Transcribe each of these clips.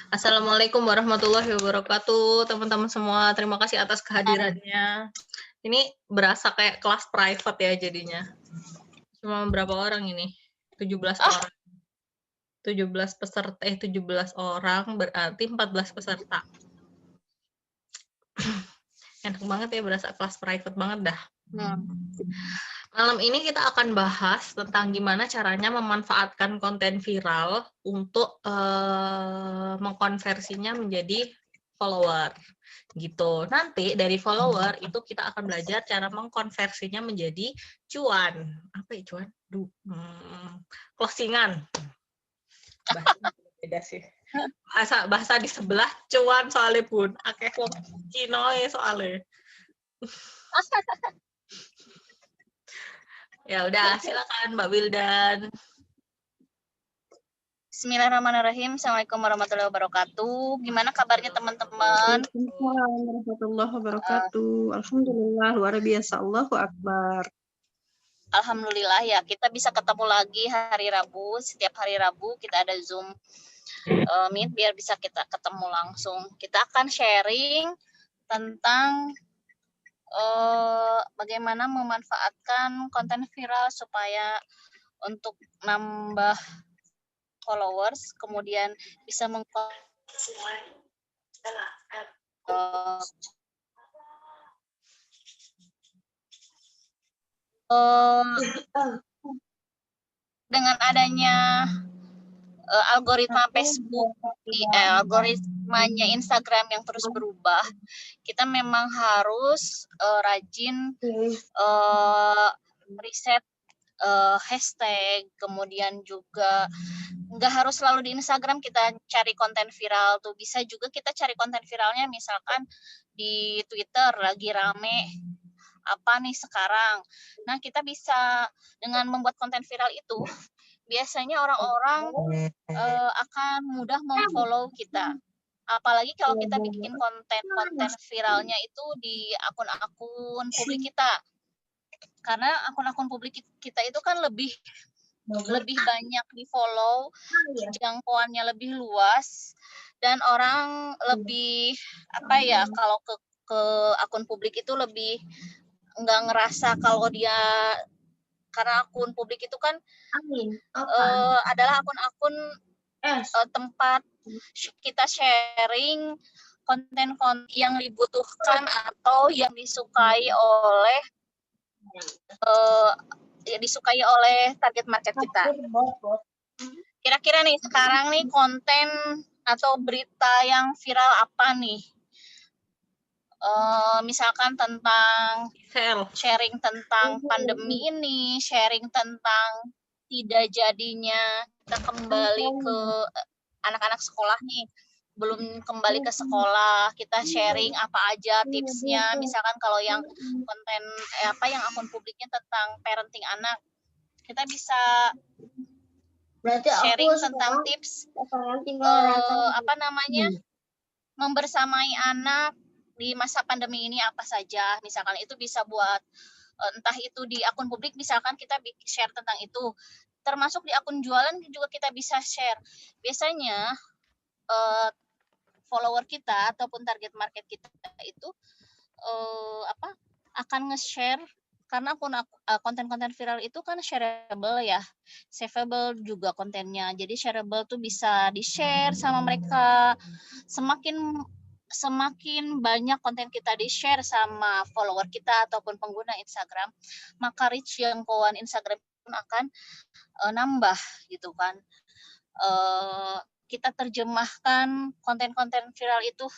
Assalamualaikum warahmatullahi wabarakatuh, teman-teman semua. Terima kasih atas kehadirannya. Ini berasa kayak kelas private ya jadinya. Cuma berapa orang ini? 17 orang. 17 orang berarti 14 peserta. Enak banget ya, berasa kelas private banget dah. Malam ini kita akan bahas tentang gimana caranya memanfaatkan konten viral untuk mengkonversinya menjadi follower gitu. Nanti dari follower itu kita akan belajar cara mengkonversinya menjadi cuan. Apa ya cuan? Closingan. Bahasa beda sih. Bahasa di sebelah cuan soalnya pun. Akeh wong Cina soalnya. Ya udah, silakan Mbak Wildan. Bismillahirrahmanirrahim. Assalamualaikum warahmatullahi wabarakatuh. Gimana kabarnya teman-teman? Waalaikumsalam warahmatullahi wabarakatuh. Alhamdulillah, luar biasa. Allahu Akbar. Alhamdulillah ya, kita bisa ketemu lagi hari Rabu. Setiap hari Rabu kita ada Zoom Meet biar bisa kita ketemu langsung. Kita akan sharing tentang bagaimana memanfaatkan konten viral supaya untuk nambah followers, kemudian bisa dengan adanya algoritma Facebook, algoritmanya Instagram yang terus berubah, kita memang harus rajin riset hashtag, kemudian juga nggak harus selalu di Instagram kita cari konten viral tuh, bisa juga kita cari konten viralnya misalkan di Twitter lagi rame apa nih sekarang. Nah, kita bisa dengan membuat konten viral itu biasanya orang-orang akan mudah memfollow kita. Apalagi kalau kita bikin konten viralnya itu di akun-akun publik kita. Karena akun-akun publik kita itu kan lebih banyak di-follow, jangkauannya lebih luas, dan orang lebih kalau ke akun publik itu lebih nggak ngerasa kalau dia, karena akun publik itu kan adalah akun-akun tempat kita sharing konten-konten yang dibutuhkan atau yang disukai oleh target market kita. Kira-kira nih sekarang nih konten atau berita yang viral apa nih? Misalkan tentang sharing tentang pandemi ini, sharing tentang tidak jadinya kita kembali ke anak-anak sekolah nih, belum kembali ke sekolah, kita sharing apa aja tipsnya. Misalkan kalau yang konten yang akun publiknya tentang parenting anak, kita bisa sharing tentang tips membersamai anak di masa pandemi ini apa saja. Misalkan itu bisa buat entah itu di akun publik, misalkan kita share tentang itu, termasuk di akun jualan juga kita bisa share. Biasanya follower kita ataupun target market kita itu akan nge-share, karena konten-konten viral itu kan shareable ya, saveable juga kontennya. Jadi shareable tuh bisa di-share sama mereka. Semakin banyak konten kita di-share sama follower kita ataupun pengguna Instagram, maka reach jangkauan Instagram pun akan nambah gitu kan. Kita terjemahkan konten-konten viral itu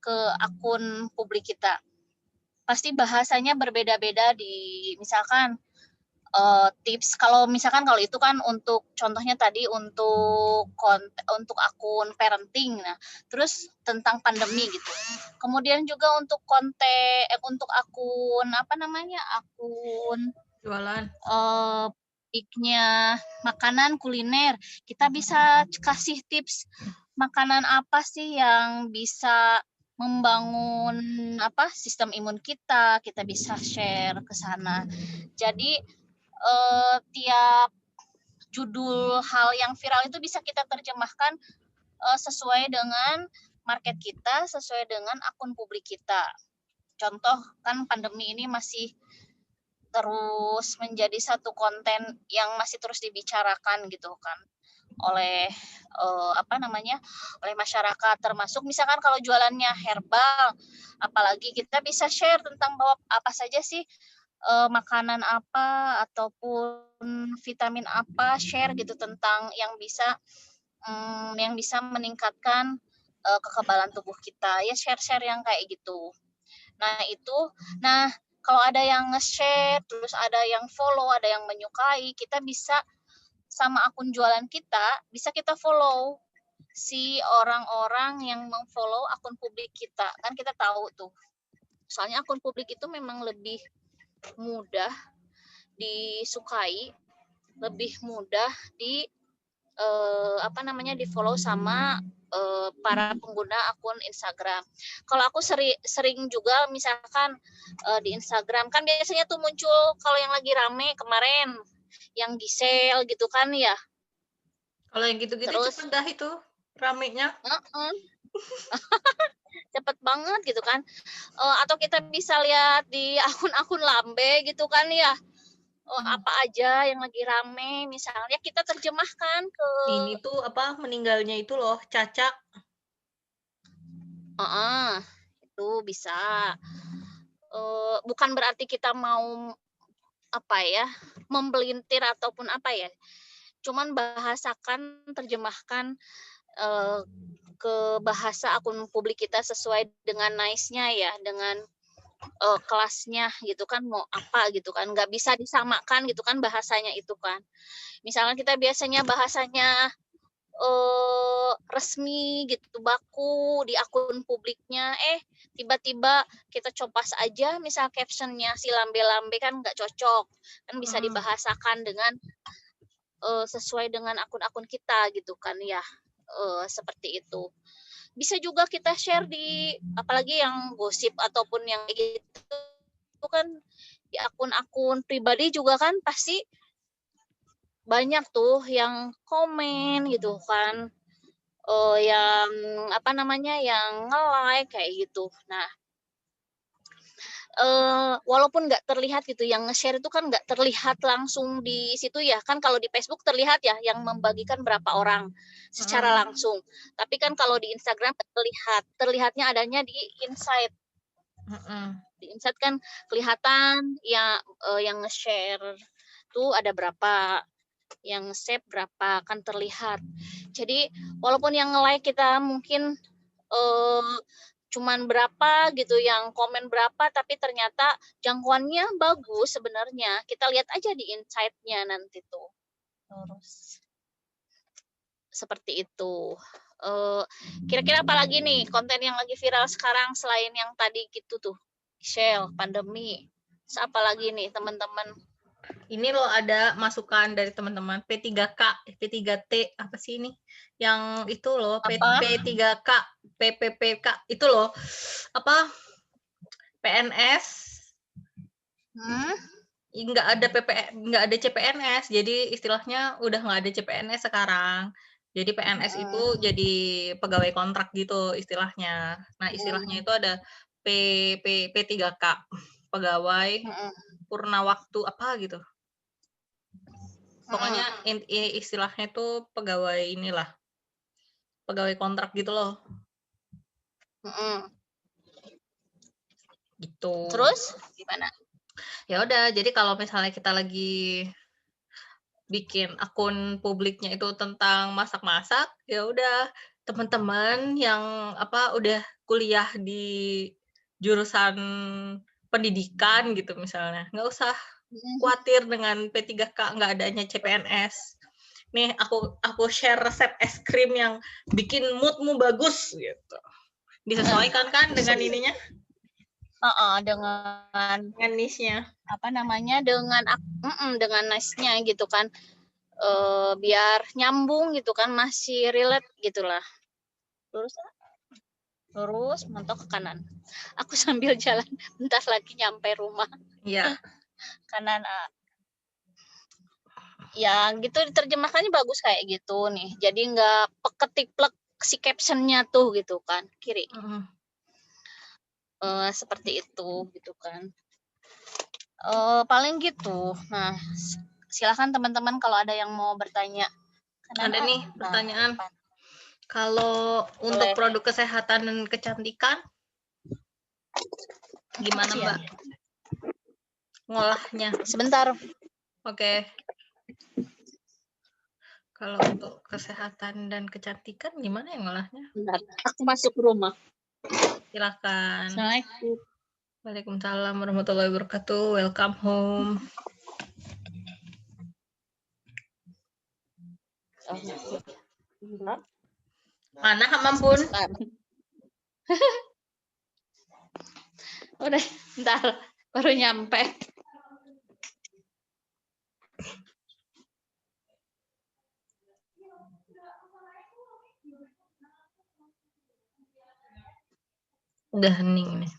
ke akun publik kita. Pasti bahasanya berbeda-beda misalkan tips. Kalau itu kan untuk contohnya tadi untuk akun parenting, nah terus tentang pandemi gitu. Kemudian juga untuk untuk akun akun jualan makanan kuliner, kita bisa kasih tips makanan apa sih yang bisa membangun sistem imun kita bisa share ke sana. Jadi tiap judul hal yang viral itu bisa kita terjemahkan sesuai dengan market kita, sesuai dengan akun publik kita. Contoh kan pandemi ini masih terus menjadi satu konten yang masih terus dibicarakan gitu kan oleh oleh masyarakat, termasuk misalkan kalau jualannya herbal, apalagi kita bisa share tentang bahwa apa saja sih makanan apa ataupun vitamin apa, share gitu tentang yang bisa meningkatkan kekebalan tubuh kita, ya share-share yang kayak gitu. Nah, kalau ada yang nge-share, terus ada yang follow, ada yang menyukai, kita bisa sama akun jualan kita, bisa kita follow si orang-orang yang meng-follow akun publik kita. Kan kita tahu tuh. Soalnya akun publik itu memang lebih mudah disukai, lebih mudah di-follow sama para pengguna akun Instagram. Kalau aku sering juga misalkan di Instagram kan biasanya tuh muncul kalau yang lagi rame kemarin yang Gisel gitu kan ya. Kalau yang gitu-gitu Terus cepet dah itu ramenya. cepet banget gitu kan. Atau kita bisa lihat di akun-akun lambe gitu kan ya. Apa aja yang lagi rame misalnya kita terjemahkan ke Ini tuh apa meninggalnya itu loh, Cacak. itu bisa. Bukan berarti kita mau membelintir ataupun cuman bahasakan, terjemahkan ke bahasa akun publik kita sesuai dengan nice-nya ya, dengan kelasnya gitu kan, mau apa gitu kan, nggak bisa disamakan gitu kan bahasanya itu kan. Misalnya kita biasanya bahasanya resmi gitu, baku di akun publiknya, tiba-tiba kita copas aja misal captionnya si lambe-lambe kan nggak cocok, kan bisa dibahasakan dengan sesuai dengan akun-akun kita gitu kan ya, seperti itu. Bisa juga kita share di apalagi yang gosip ataupun yang gitu itu kan di akun-akun pribadi juga kan pasti banyak tuh yang komen gitu kan, yang yang nge-like kayak gitu. Nah, walaupun nggak terlihat gitu, yang nge-share itu kan nggak terlihat langsung di situ ya, kan kalau di Facebook terlihat ya yang membagikan berapa orang secara langsung. Tapi kan kalau di Instagram terlihatnya adanya di insight. Di insight kan kelihatan ya, yang nge-share tuh ada berapa, yang save berapa, kan terlihat. Jadi walaupun yang nge-like kita mungkin cuman berapa gitu, yang komen berapa, tapi ternyata jangkauannya bagus sebenarnya. Kita lihat aja di insight-nya nanti tuh. Terus seperti itu. Kira-kira apa lagi nih konten yang lagi viral sekarang selain yang tadi gitu tuh, Shell, pandemi. Terus apa lagi nih teman-teman? Ini loh ada masukan dari teman-teman P3K, P3T, apa sih ini? Yang itu loh, P3K, PPPK, itu loh, apa, PNS, nggak ada CPNS, jadi istilahnya udah nggak ada CPNS sekarang. Jadi PNS itu jadi pegawai kontrak gitu istilahnya. Nah istilahnya itu ada P3K, pegawai purna waktu apa gitu. Pokoknya istilahnya itu pegawai inilah, pegawai kontrak gitu loh. Gitu. Terus gimana? Ya udah, jadi kalau misalnya kita lagi bikin akun publiknya itu tentang masak-masak, ya udah teman-teman yang udah kuliah di jurusan pendidikan gitu misalnya, nggak usah khawatir dengan P3K nggak adanya CPNS. Nih aku share resep es krim yang bikin moodmu bagus gitu. Disesuaikan kan dengan ininya? Dengan niche-nya. Dengan nice-nya gitu kan. Biar nyambung gitu kan, masih relate gitulah. Lurus mentok ke kanan. Aku sambil jalan, bentar lagi nyampe rumah. Iya. Kanan ya gitu, diterjemahkannya bagus kayak gitu nih. Jadi nggak peketiplek si captionnya tuh gitu kan, kiri. Mm-mm. Seperti itu gitu kan. Paling gitu. Nah, silakan teman-teman kalau ada yang mau bertanya. Ada nih pertanyaan. Kalau untuk Boleh. produk kesehatan dan kecantikan, gimana Iya. Mbak ngolahnya? Sebentar. Oke. Kalau untuk kesehatan dan kecantikan, gimana ya ngolahnya? Bentar. Aku masuk rumah. Silakan. Assalamualaikum. Waalaikumsalam warahmatullahi wabarakatuh. Welcome home. Bentar. Mana Mampun? Udah, bentar. Baru nyampe. Udah hening nih.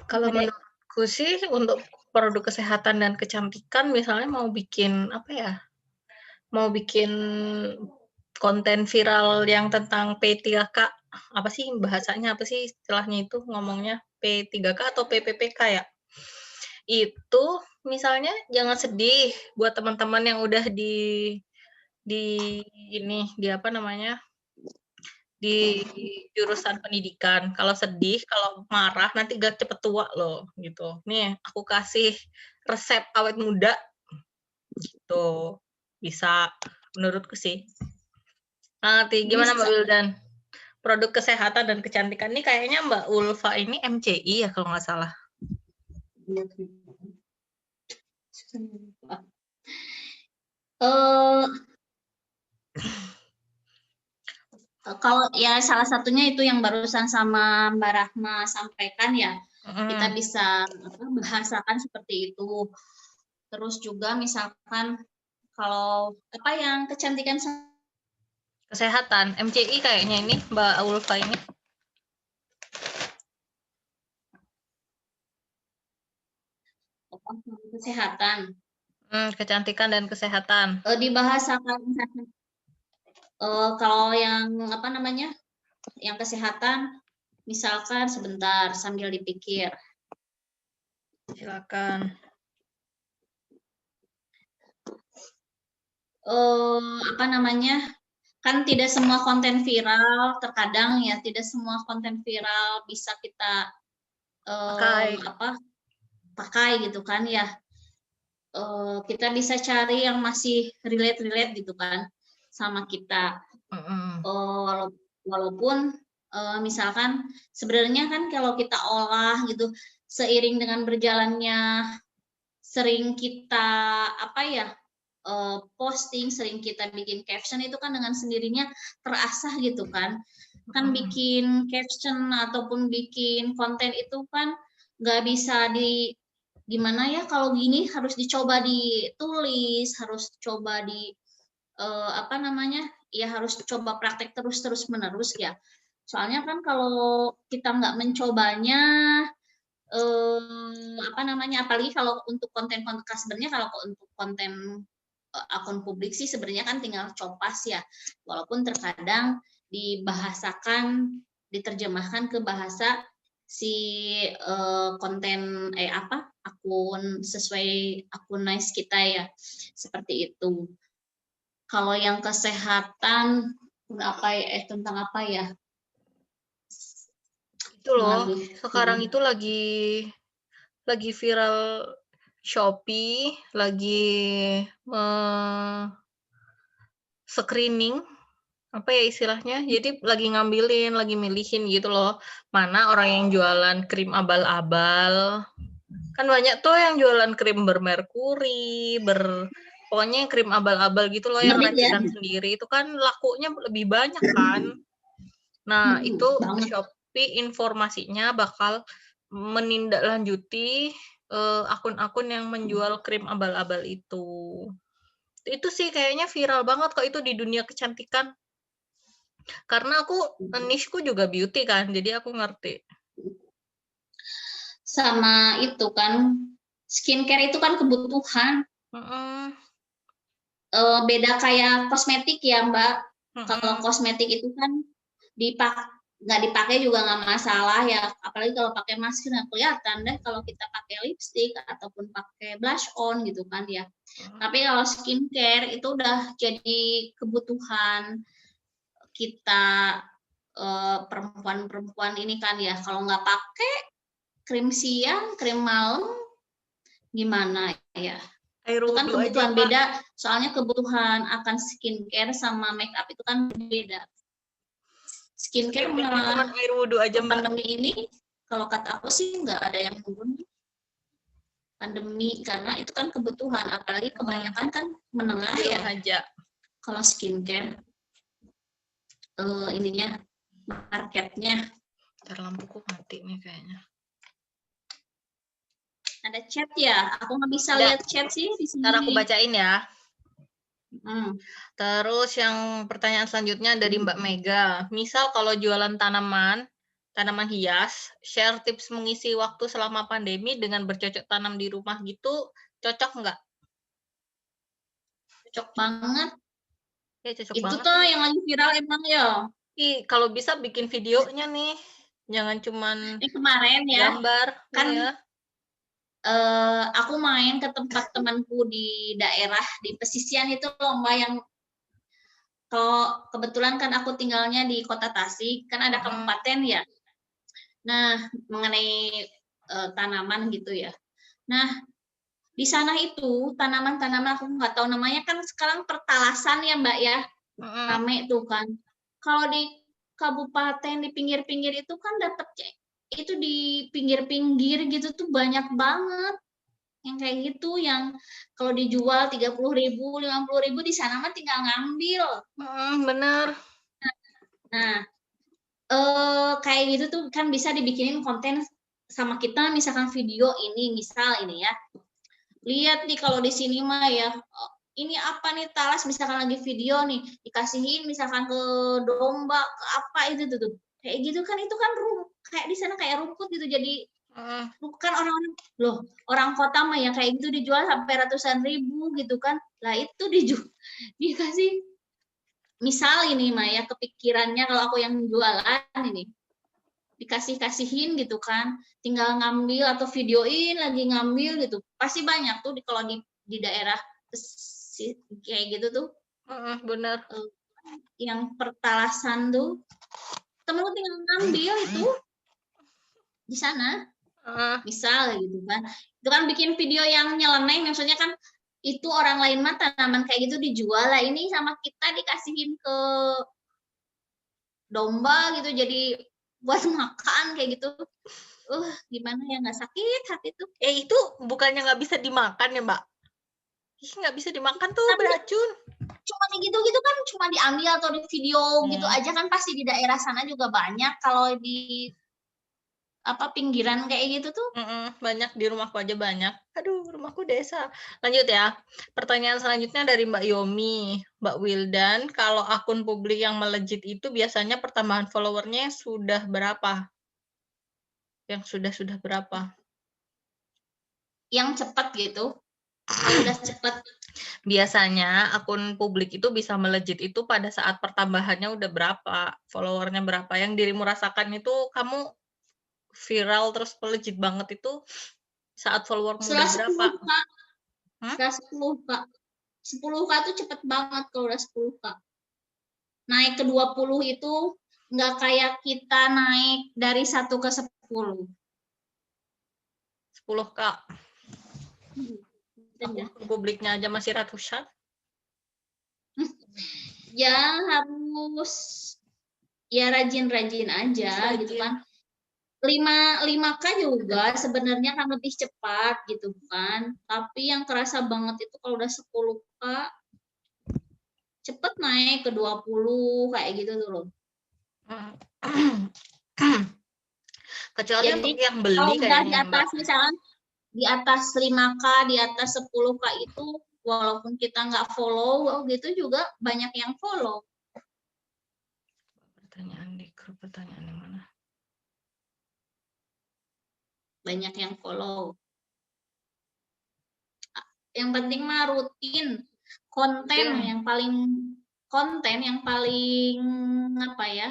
Kalau menurutku sih untuk produk kesehatan dan kecantikan, misalnya mau bikin apa ya? Mau bikin konten viral yang tentang P3K, apa sih bahasanya, apa sih istilahnya itu ngomongnya P3K atau PPPK ya? Itu misalnya jangan sedih buat teman-teman yang udah di ini di apa namanya? Di jurusan pendidikan. Kalau sedih, kalau marah nanti gak cepet tua loh gitu. Nih, aku kasih resep awet muda gitu. Bisa menurutku sih. Nanti gimana Mbak Wildan? Produk kesehatan dan kecantikan ini kayaknya Mbak Ulfa ini MCI ya kalau nggak salah. Kalau ya salah satunya itu yang barusan sama Mbak Rahma sampaikan ya, kita bisa bahasakan seperti itu. Terus juga misalkan kalau apa yang kecantikan Kesehatan, MCI kayaknya ini Mbak Ulfa ini. kesehatan. Kecantikan dan kesehatan. Dibahasakan kalau yang apa namanya, yang kesehatan, misalkan sebentar sambil dipikir. Silakan. Apa namanya? Kan tidak semua konten viral, terkadang ya tidak semua konten viral bisa kita pakai gitu kan ya. Kita bisa cari yang masih relate gitu kan sama kita. Walaupun misalkan sebenarnya kan kalau kita olah gitu seiring dengan berjalannya sering kita posting, sering kita bikin caption itu kan dengan sendirinya terasah gitu kan bikin caption ataupun bikin konten itu kan nggak bisa gimana ya, kalau gini harus dicoba ditulis, harus coba harus coba praktek terus menerus ya. Soalnya kan kalau kita nggak mencobanya, apalagi kalau untuk konten sebenarnya kalau untuk konten akun publik sih sebenarnya kan tinggal copas ya, walaupun terkadang dibahasakan, diterjemahkan ke bahasa si konten akun sesuai akun nice kita ya, seperti itu. Kalau yang kesehatan tentang apa ya? Itu loh, sekarang itu lagi viral Shopee, lagi screening apa ya istilahnya, jadi lagi ngambilin, lagi milihin gitu loh, mana orang yang jualan krim abal-abal, kan banyak tuh yang jualan krim bermerkuri, pokoknya krim abal-abal gitu loh, yang racikan sendiri, itu kan lakunya lebih banyak kan. Nah itu Shopee informasinya bakal menindaklanjuti akun-akun yang menjual krim abal-abal itu. Itu sih kayaknya viral banget kok itu di dunia kecantikan. Karena aku niche-ku juga beauty kan, jadi aku ngerti. Sama itu kan, skincare itu kan kebutuhan. beda kayak kosmetik ya Mbak. Kalau kosmetik itu kan nggak dipakai juga nggak masalah ya, apalagi kalau pakai masker nggak kelihatan deh kalau kita pakai lipstick ataupun pakai blush on gitu kan ya. Tapi kalau skincare itu udah jadi kebutuhan kita perempuan-perempuan ini kan ya. Kalau nggak pakai krim siang, krim malam, gimana ya? Air Itu kan wudhu aja, kebutuhan Mbak. beda, soalnya kebutuhan akan skincare sama make up itu kan beda. Skincare Cuma air wudhu aja, Mbak. pandemi ini, kalau kata aku sih nggak ada yang turun pandemi, karena itu kan kebutuhan, apalagi kebanyakan kan menengah ya. Aja. Kalau skincare, ininya, marketnya. Ntar lampuku mati nih kayaknya. Ada chat ya? Aku nggak bisa lihat chat sih di sini. Ntar aku bacain ya. Hmm. Terus yang pertanyaan selanjutnya dari Mbak Mega. Misal kalau jualan tanaman hias, share tips mengisi waktu selama pandemi dengan bercocok tanam di rumah gitu, cocok nggak? Cocok banget. Ya, cocok itu banget. Tuh yang lagi viral emang ya. Kalau bisa bikin videonya nih. Jangan cuman kemarin ya. gambar. Kan ya. Aku main ke tempat temanku di daerah di pesisian itu lomba yang kalau kebetulan kan aku tinggalnya di Kota Tasik, kan ada kabupaten ya. Nah, mengenai tanaman gitu ya. Nah, di sana itu tanaman-tanaman aku nggak tahu namanya, kan sekarang pertalasan ya Mbak ya. Rame tuh kan. Kalau di kabupaten di pinggir-pinggir itu kan dapat itu di pinggir-pinggir gitu tuh banyak banget yang kayak gitu, yang kalau dijual 30.000, 50.000, di sana mah tinggal ngambil. Bener. Nah, kayak gitu tuh kan bisa dibikinin konten sama kita, misalkan video ini, misal ini ya. Lihat nih kalau di sini mah ya, ini apa nih talas, misalkan lagi video nih, dikasihin misalkan ke domba, ke apa itu tuh. Kayak gitu kan, itu kan kayak di sana kayak rumput gitu, jadi bukan orang-orang loh, orang kota mah ya kayak gitu dijual sampai ratusan ribu gitu kan. Lah itu dikasih, misal ini mah ya kepikirannya kalau aku yang jualan ini, dikasihin gitu kan, tinggal ngambil atau videoin lagi ngambil gitu, pasti banyak tuh kalau di daerah kayak gitu tuh. Bener. Yang pertalasan tuh temenku tinggal ngambil itu di sana. Misal gitu kan, itu kan bikin video yang nyeleneh, maksudnya kan itu orang lain mah tanaman kayak gitu dijual, lah ini sama kita dikasihin ke domba gitu, jadi buat makan kayak gitu. Gimana ya, nggak sakit hati tuh. Itu bukannya nggak bisa dimakan ya Mbak? Nggak bisa dimakan tuh, beracun. Cuma gitu-gitu kan, cuma diambil atau di video gitu aja kan, pasti di daerah sana juga banyak. Kalau di pinggiran kayak gitu tuh banyak, di rumahku aja banyak. Aduh, rumahku desa. Lanjut ya. Pertanyaan selanjutnya dari Mbak Yomi. Mbak Wildan, kalau akun publik yang melejit itu biasanya pertambahan followernya sudah berapa? Yang sudah berapa? Yang cepat gitu. Udah cepat. Biasanya akun publik itu bisa melejit itu pada saat pertambahannya udah berapa, followernya berapa. Yang dirimu rasakan itu kamu viral terus melejit banget itu saat followermu udah berapa? Setelah 10K. 10K tuh cepet banget kalau udah 10K. Naik ke 20 itu nggak kayak kita naik dari 1 ke 10. 10K. Publiknya aja masih ratusan. Ya harus ya rajin-rajin aja gitu kan. 5K juga sebenarnya kan lebih cepat gitu kan. Tapi yang kerasa banget itu kalau udah 10K cepet naik ke 20 kayak gitu tuh loh. Kecuali jadi untuk yang beli kalau udah di kayaknya atas Mbak. Misalkan di atas 5K, di atas 10K itu walaupun kita nggak follow gitu juga banyak yang follow. Pertanyaan di grup, pertanyaan yang mana? Banyak yang follow. Yang penting mah rutin konten Iya. yang paling apa ya?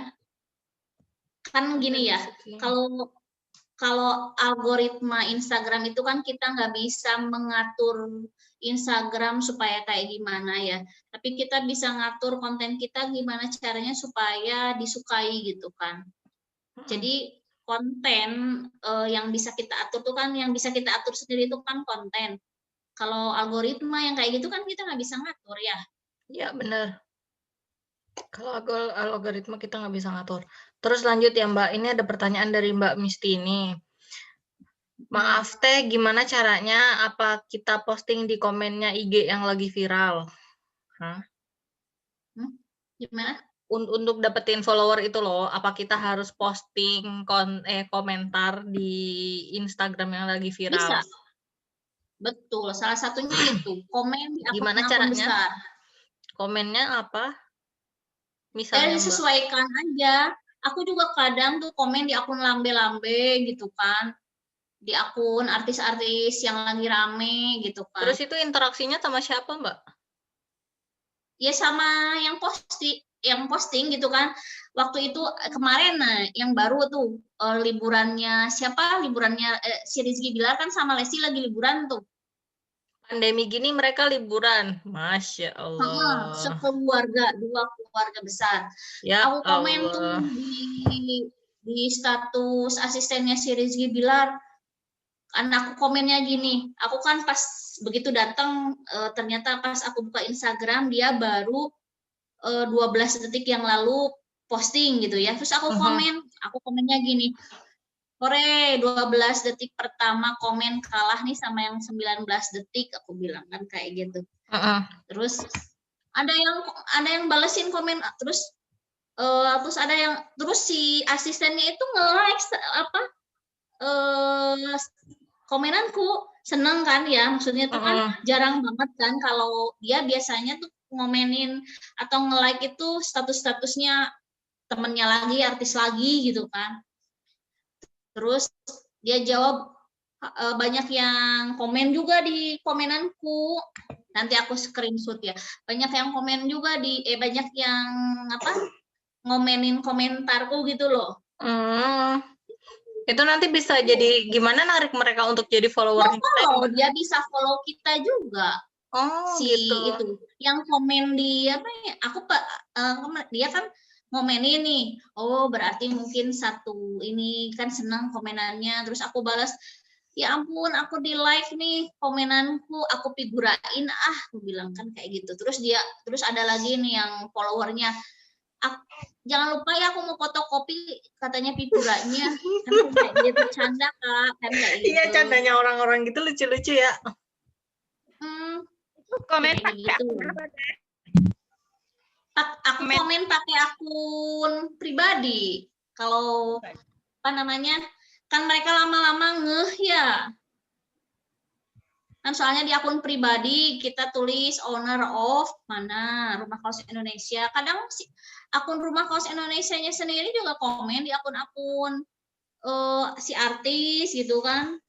Kan gini ya, kalau algoritma Instagram itu kan kita nggak bisa mengatur Instagram supaya kayak gimana ya. Tapi kita bisa ngatur konten kita gimana caranya supaya disukai gitu kan. Jadi konten yang bisa kita atur tuh kan, yang bisa kita atur sendiri itu kan konten. Kalau algoritma yang kayak gitu kan kita nggak bisa ngatur ya. Iya benar. Kalau algoritma kita nggak bisa ngatur. Terus lanjut ya Mbak, ini ada pertanyaan dari Mbak Misti ini. Maaf teh, gimana caranya? Apa kita posting di komennya IG yang lagi viral? Hah? Gimana? Untuk dapetin follower itu loh, apa kita harus posting komentar di Instagram yang lagi viral? Bisa. Betul, salah satunya itu komen di Gimana akun-akun caranya? besar. Komennya apa? Misalnya Mbak. Disesuaikan aja. Aku juga kadang tuh komen di akun lambe-lambe gitu kan. Di akun artis-artis yang lagi rame gitu kan. Terus itu interaksinya sama siapa Mbak? Ya sama yang posting gitu kan. Waktu itu kemarin yang baru tuh liburannya si Rizky Bilar kan sama Lesti lagi liburan tuh. Pandemi gini mereka liburan. Masya Allah. Sekeluarga, 2 keluarga besar. Ya Aku komen tuh Allah. di status asistennya si Rizky Bilar. Kan aku komennya gini, aku kan pas begitu datang ternyata pas aku buka Instagram dia baru 12 detik yang lalu posting gitu ya. Terus aku komennya gini, sore 12 detik pertama komen kalah nih sama yang 19 detik, aku bilang kan kayak gitu. Terus ada yang balesin komen, terus si asistennya itu nge-like komenanku, seneng kan ya, maksudnya itu kan jarang banget kan kalau dia biasanya tuh ngomenin atau nge-like itu status-statusnya temennya lagi, artis lagi gitu kan. Terus dia jawab, banyak yang komen juga di komenanku, nanti aku screenshot ya, banyak yang komen juga banyak yang ngomenin komentarku gitu loh. Itu nanti bisa jadi gimana narik mereka untuk jadi follower kita? Dia bisa follow kita juga. Gitu. Itu yang komen di dia kan ngomenin nih, berarti mungkin satu ini kan senang komenannya, terus aku balas, ya ampun aku di like nih komenanku, aku figurain aku bilang kan kayak gitu. Terus ada lagi nih yang followernya, jangan lupa ya aku mau fotokopi katanya figuranya, kan kayak dia bercanda Kak, kan kayak gitu. Iya, candanya orang-orang gitu lucu-lucu ya. Komen gitu. Aku komen pakai akun pribadi. Kalau kan mereka lama-lama ngeh ya. Kan soalnya di akun pribadi kita tulis owner of mana Rumah Kaos Indonesia. Kadang akun Rumah Kaos Indonesianya sendiri juga komen di akun-akun si artis gitu kan.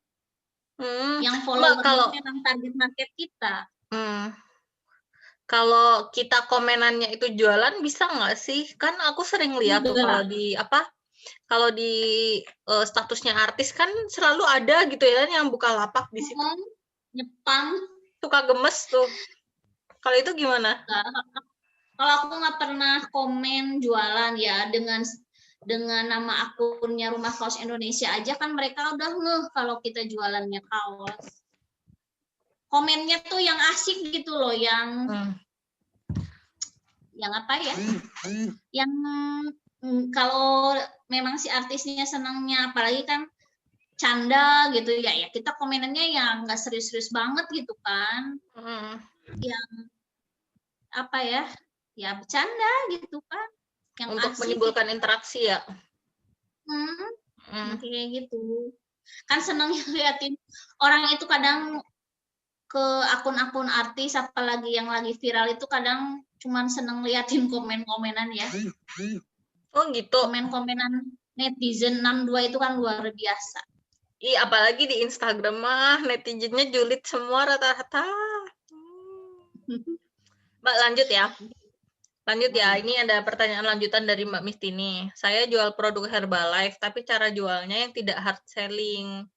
Yang followernya memang target market kita. Kalau kita komenannya itu jualan bisa nggak sih? Kan aku sering lihat tuh kalau di statusnya artis kan selalu ada gitu ya yang buka lapak di situ. Nyepam. Suka gemes tuh. Kalau itu gimana? Kalau aku nggak pernah komen jualan ya, dengan nama akunnya Rumah Kaos Indonesia aja kan mereka udah ngeh kalau kita jualannya kaos. Komennya tuh yang asik gitu loh, yang apa ya? Yang kalau memang si artisnya senangnya, apalagi kan canda gitu ya kita komenannya yang nggak serius-serius banget gitu kan. Yang apa ya? Ya bercanda gitu kan. Yang untuk asik, menimbulkan interaksi ya. Kayak gitu. Kan seneng liatin orang itu kadang ke akun-akun artis apalagi yang lagi viral itu kadang cuman seneng liatin komen-komenan ya. Oh gitu. Komen-komenan netizen 62 itu kan luar biasa. Apalagi di Instagram mah netizennya julid semua rata-rata. Mbak lanjut ya. Lanjut ya, ini ada pertanyaan lanjutan dari Mbak Mistini. Saya jual produk Herbalife, tapi cara jualnya yang tidak hard selling.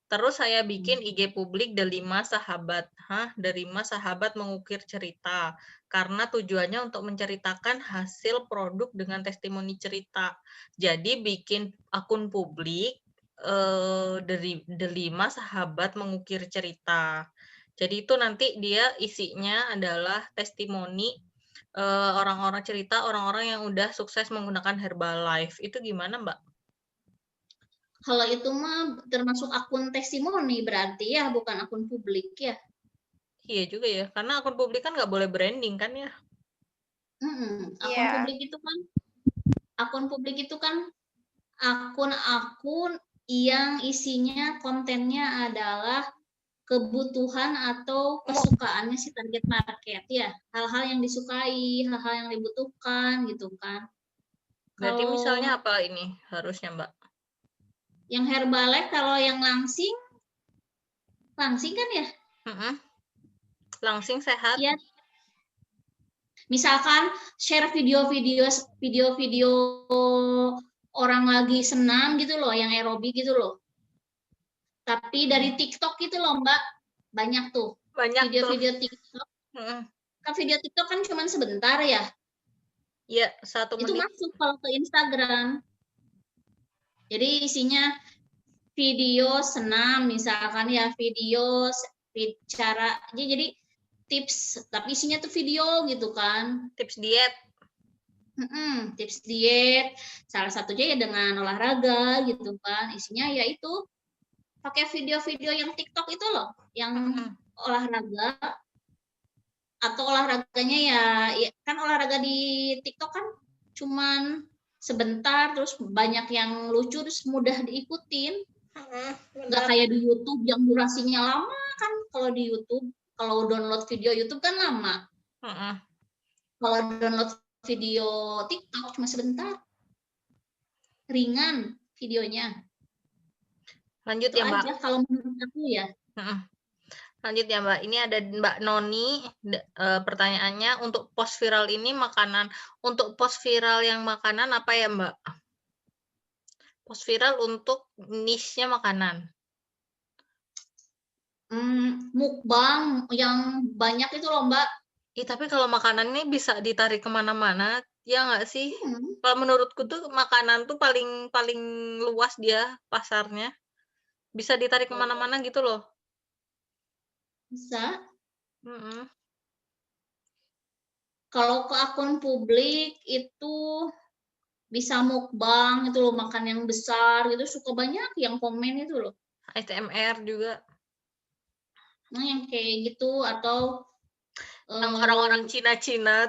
Terus saya bikin IG publik Delima Sahabat. Delima Sahabat mengukir cerita. Karena tujuannya untuk menceritakan hasil produk dengan testimoni cerita. Jadi bikin akun publik dari Delima Sahabat mengukir cerita. Jadi itu nanti dia isinya adalah testimoni orang-orang cerita orang-orang yang udah sukses menggunakan Herbalife. Itu gimana, Mbak? Kalau itu mah termasuk akun testimoni berarti ya, bukan akun publik ya. Iya juga ya, karena akun publik kan nggak boleh branding kan ya? Akun publik itu kan akun-akun yang isinya kontennya adalah kebutuhan atau kesukaannya si target market ya, hal-hal yang disukai, hal-hal yang dibutuhkan gitu kan. Berarti misalnya apa ini harusnya, Mbak? Yang Herbalife kalau yang langsing kan ya? Langsing sehat. Ya. Misalkan share video-video orang lagi senam gitu loh, yang aerobik gitu loh. Tapi dari TikTok gitu loh, Mbak. Banyak tuh. Banyak video-video TikTok. Kan video TikTok kan cuma sebentar ya. Iya, 1 menit. Itu masuk kalau ke Instagram. Jadi isinya video senam misalkan ya, video cara jadi tips, tapi isinya tuh video gitu kan. Tips diet. Tips diet. Salah satunya ya dengan olahraga gitu kan. Isinya ya itu pakai video-video yang TikTok itu loh, yang olahraga atau olahraganya ya kan olahraga di TikTok kan cuman sebentar terus banyak yang lucu terus mudah diikutin. Nggak kayak di YouTube yang durasinya lama kan. Kalau di YouTube, kalau download video YouTube kan lama. Kalau download video TikTok cuma sebentar, ringan videonya. Lanjut itu ya, Mbak. Aja, kalau menurut aku ya. Lanjut ya, Mbak. Ini ada Mbak Noni, pertanyaannya, untuk post viral ini makanan. Untuk post viral yang makanan apa ya, Mbak? Post viral untuk niche-nya makanan. Mukbang yang banyak itu loh, Mbak. Tapi kalau makanan ini bisa ditarik kemana-mana, ya nggak sih? Kalau menurutku tuh makanan tuh paling luas dia pasarnya. Bisa ditarik kemana-mana gitu loh. Bisa. Kalau ke akun publik itu bisa mukbang itu loh, makan yang besar gitu, suka banyak yang komen itu loh. ASMR juga. Nah, yang kayak gitu atau orang-orang Cina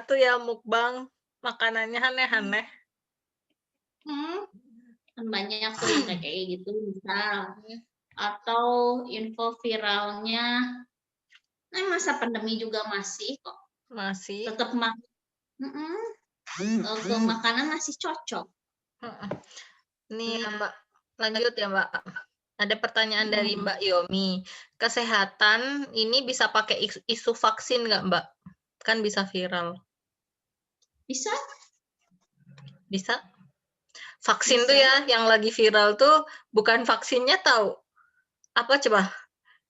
tuh ya mukbang makanannya aneh-aneh. Kan banyak tuh yang kayak gitu misal. Atau info viralnya, masa pandemi juga masih kok. Masih. Tetap ke makanan masih cocok. Nih ya, Mbak. Lanjut ya, Mbak. Ada pertanyaan dari Mbak Yomi. Kesehatan ini bisa pakai isu vaksin nggak, Mbak? Kan bisa viral. Bisa. Bisa. Vaksin tuh ya, yang lagi viral tuh bukan vaksinnya, tahu? Apa coba?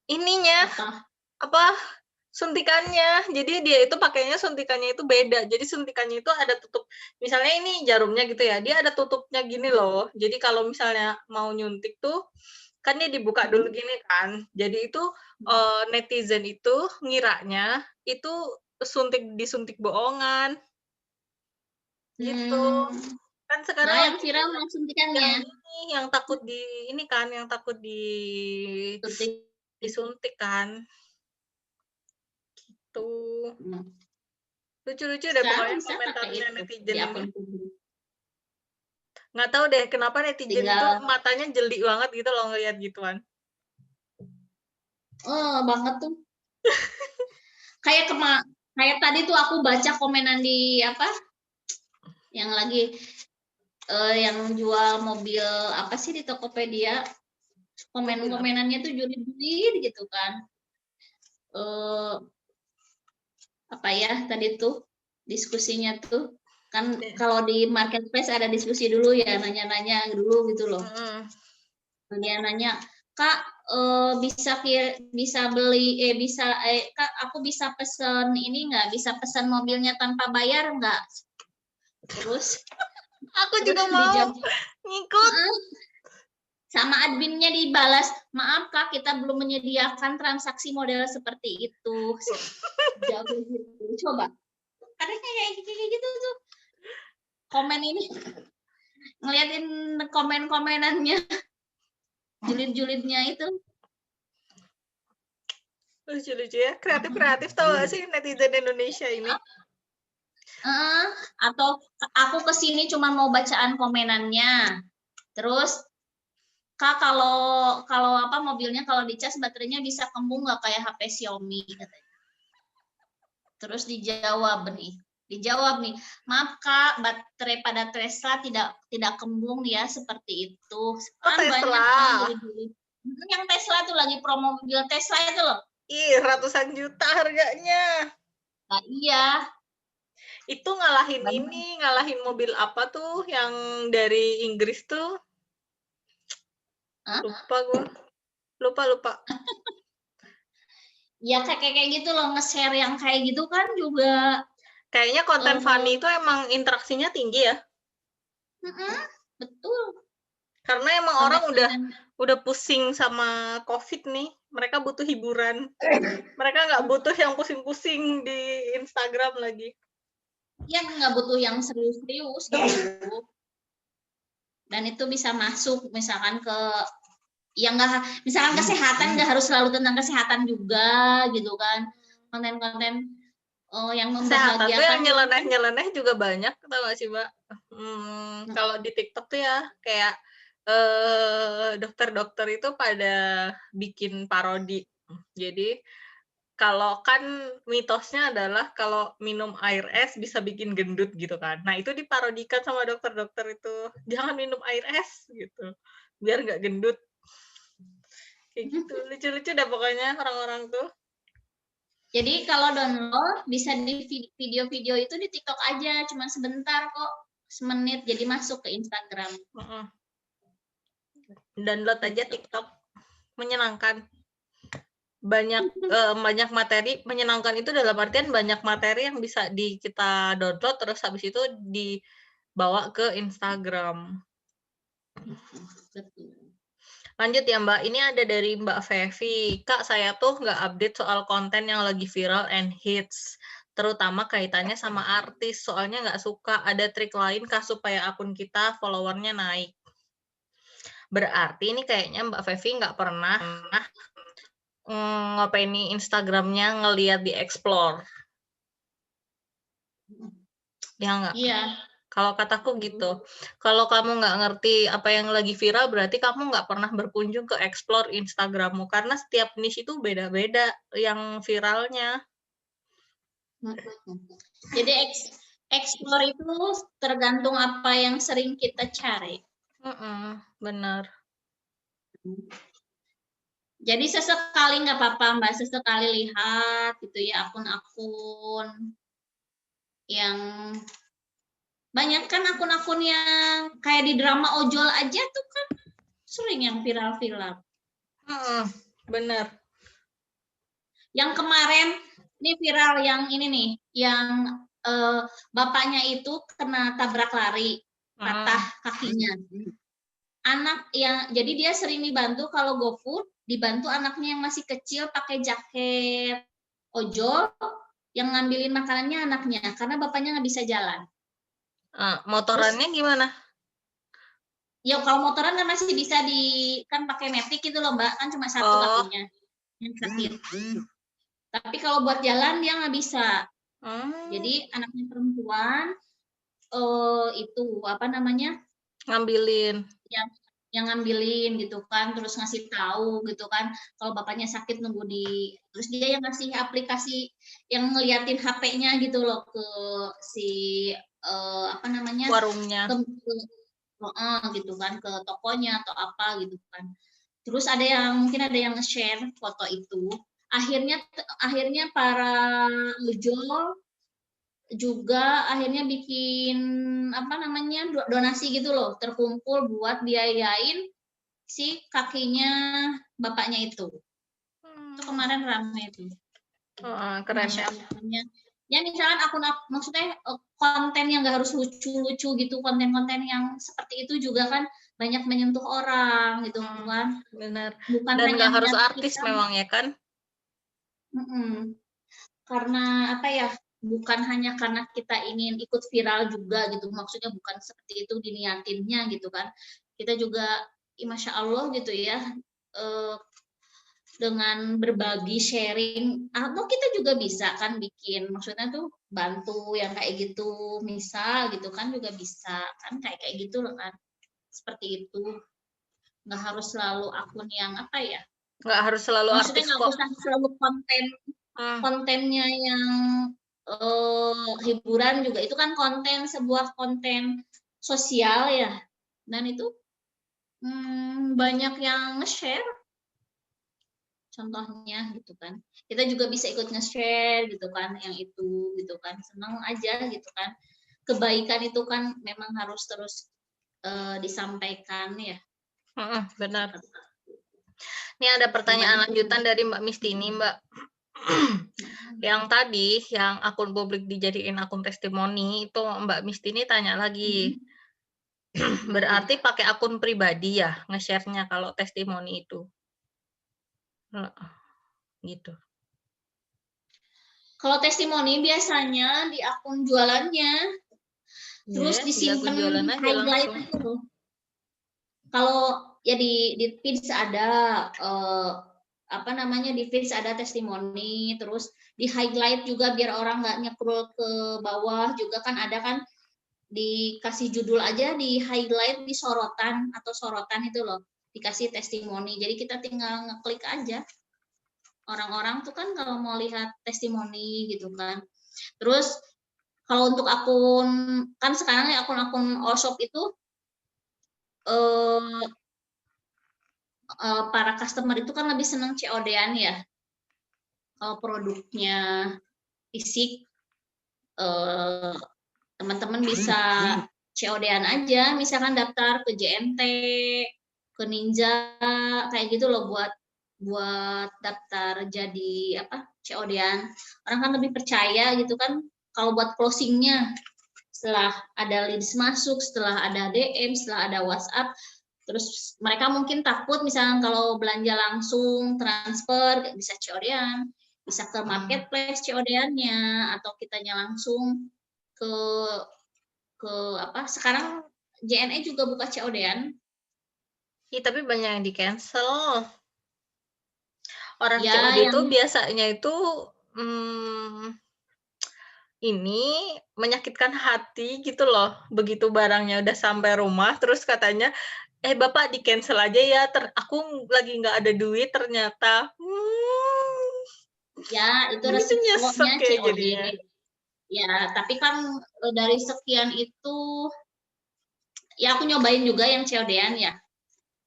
Ininya. Apa? Suntikannya. Jadi dia itu pakainya suntikannya itu beda. Jadi suntikannya itu ada tutup. Misalnya ini jarumnya gitu ya. Dia ada tutupnya gini loh. Jadi kalau misalnya mau nyuntik tuh kan dia dibuka dulu gini kan. Jadi itu netizen itu ngiranya itu disuntik bohongan. Gitu. Kan sekarang yang viral suntikannya. Yang takut disuntik kan. Tuh. Lucu-lucu deh pokoknya komentarnya netizen ini. Nggak tahu deh kenapa netizen itu matanya jeli banget gitu loh ngeliat gituan. Banget tuh. Kayak tadi tuh aku baca komenan di apa? Yang lagi yang jual mobil apa sih di Tokopedia. Komenannya tuh julid-julid gitu kan. apa ya tadi tuh diskusinya tuh kan kalau di marketplace ada diskusi dulu ya, nanya-nanya dulu gitu loh. Dia nanya, Kak bisa beli Kak aku bisa pesen ini nggak, bisa pesan mobilnya tanpa bayar nggak? Terus Aku juga mau ngikut. Sama adminnya dibalas, maaf Kak, kita belum menyediakan transaksi model seperti itu. Jauh gitu. Coba. Ada kayak gitu tuh. Komen ini. Ngeliatin komen-komenannya. Julid-julidnya itu. Lucu-lucu ya. Kreatif-kreatif tau gak sih netizen Indonesia ini? Atau aku kesini cuma mau bacaan komenannya. Terus Kak, kalau apa mobilnya kalau dicas baterainya bisa kembung nggak kayak HP Xiaomi katanya. Terus dijawab nih, maaf Kak, baterai pada Tesla tidak kembung ya seperti itu. Kan Tesla. Banyak yang Tesla tuh lagi promo mobil Tesla itu loh. Ih, ratusan juta harganya. Nah, iya. Itu ngalahin mobil apa tuh yang dari Inggris tuh? Lupa gue. Lupa. Ya kayak gitu loh, nge-share yang kayak gitu kan juga. Kayaknya konten funny itu emang interaksinya tinggi ya. Betul. Karena emang orang udah pusing sama COVID nih. Mereka butuh hiburan. Mereka nggak butuh yang pusing-pusing di Instagram lagi. Iya, nggak butuh yang serius-serius gitu. Dan itu bisa masuk misalkan ke yang nggak, misalkan kesehatan nggak harus selalu tentang kesehatan juga gitu kan. Konten-konten yang membahagiakan. Kesehatan tuh yang nyeleneh-nyeleneh juga banyak, tau gak sih, Mbak? Kalau di TikTok tuh ya kayak dokter-dokter itu pada bikin parodi. Jadi kalau kan mitosnya adalah kalau minum air es bisa bikin gendut gitu kan. Nah itu diparodikan sama dokter-dokter itu. Jangan minum air es gitu. Biar nggak gendut. Kayak gitu. Lucu-lucu dah pokoknya orang-orang tuh. Jadi kalau download bisa di video-video itu di TikTok aja. Cuma sebentar kok. Semenit jadi masuk ke Instagram. Download aja TikTok. Menyenangkan. Banyak materi menyenangkan itu dalam artian banyak materi yang bisa kita download terus habis itu dibawa ke Instagram. Lanjut ya Mbak, ini ada dari Mbak Fevi. Kak, saya tuh nggak update soal konten yang lagi viral and hits, terutama kaitannya sama artis, soalnya nggak suka. Ada trik lain kah supaya akun kita followernya naik? Berarti ini kayaknya Mbak Fevi nggak pernah ngopeni Instagramnya ngelihat di explore. Ya nggak? Iya. Kalau kataku gitu. Kalau kamu nggak ngerti apa yang lagi viral, berarti kamu nggak pernah berkunjung ke explore Instagrammu. Karena setiap niche itu beda-beda yang viralnya. Jadi explore itu tergantung apa yang sering kita cari. Benar. Jadi sesekali nggak apa-apa Mbak, sesekali lihat gitu ya akun-akun yang banyak kan akun-akun yang kayak di drama ojol aja tuh kan sering yang viral-viral. Benar. Yang kemarin ini viral yang ini nih, yang bapaknya itu kena tabrak lari, patah kakinya. Anak yang jadi dia sering dibantu kalau GoFood, dibantu anaknya yang masih kecil pakai jaket ojol, yang ngambilin makanannya anaknya karena bapaknya nggak bisa jalan. Motorannya gimana? Ya kalau motoran kan masih bisa kan pakai matic gitu loh Mbak, kan cuma satu kakinya yang sakit. Tapi kalau buat jalan dia nggak bisa. Jadi anaknya perempuan itu apa namanya? Ngambilin. Yang ngambilin gitu kan, terus ngasih tahu gitu kan kalau bapaknya sakit nunggu terus dia yang ngasih aplikasi yang ngeliatin HP-nya gitu loh ke si apa namanya? Warungnya. Gitu kan ke tokonya atau apa gitu kan. Terus mungkin ada yang nge-share foto itu, akhirnya para ojol juga akhirnya bikin apa namanya donasi gitu loh, terkumpul buat biayain si kakinya bapaknya itu. Itu kemarin ramai itu. Keren Masya ya. Allahnya. Ya misalkan maksudnya konten yang nggak harus lucu-lucu gitu, konten-konten yang seperti itu juga kan banyak menyentuh orang gitu kan. Benar. Bukan Dan nggak hanya harus niat artis kita, memang ya kan? karena apa ya? Bukan hanya karena kita ingin ikut viral juga gitu, maksudnya bukan seperti itu diniatinnya gitu kan. Kita juga, masya Allah gitu ya, dengan berbagi sharing, atau kita juga bisa kan bikin, maksudnya tuh bantu yang kayak gitu, misal gitu kan juga bisa kan kayak gitu loh kan, seperti itu. Nggak harus selalu akun yang apa ya? Nggak harus selalu Maksudnya artis nggak kok. usah selalu kontennya yang hiburan juga, itu kan sebuah konten sosial ya, dan itu banyak yang nge-share contohnya gitu kan. Kita juga bisa ikut nge-share gitu kan yang itu gitu kan, senang aja gitu kan. Kebaikan itu kan memang harus terus disampaikan ya. Benar. Ini ada pertanyaan lanjutan dari Mbak Mistini, Mbak. Yang tadi, yang akun publik dijadiin akun testimoni, itu Mbak Mistini tanya lagi. Berarti pakai akun pribadi ya, nge-share-nya kalau testimoni itu? Gitu. Kalau testimoni biasanya di akun jualannya, terus disimpan highlight itu. Kalau ya di feeds ada apa namanya, di feeds ada testimoni, terus di highlight juga biar orang nggak nyekrol ke bawah juga kan, ada kan dikasih judul aja di highlight, di sorotan atau sorotan itu loh, dikasih testimoni. Jadi kita tinggal ngeklik aja. Orang-orang tuh kan kalau mau lihat testimoni gitu kan. Terus kalau untuk akun, kan sekarang ya akun-akun all shop itu para customer itu kan lebih senang COD-an ya. Kalau produknya fisik, teman-teman bisa COD-an aja, misalkan daftar ke JNT, ke Ninja, kayak gitu loh, buat daftar jadi apa, COD-an. Orang kan lebih percaya gitu kan kalau buat closingnya, setelah ada leads masuk, setelah ada DM, setelah ada WhatsApp. Terus mereka mungkin takut misalnya kalau belanja langsung transfer bisa COD-an, bisa ke marketplace COD-annya, atau kitanya langsung ke apa, sekarang JNE juga buka COD-an. Iya, tapi banyak yang di cancel. Orang ya, COD itu biasanya itu ini menyakitkan hati gitu loh. Begitu barangnya udah sampai rumah, terus katanya, Bapak di cancel aja ya, aku lagi nggak ada duit ternyata. Ya, itu resikonya COD. Ya, tapi kan dari sekian itu, ya aku nyobain juga yang COD-an ya.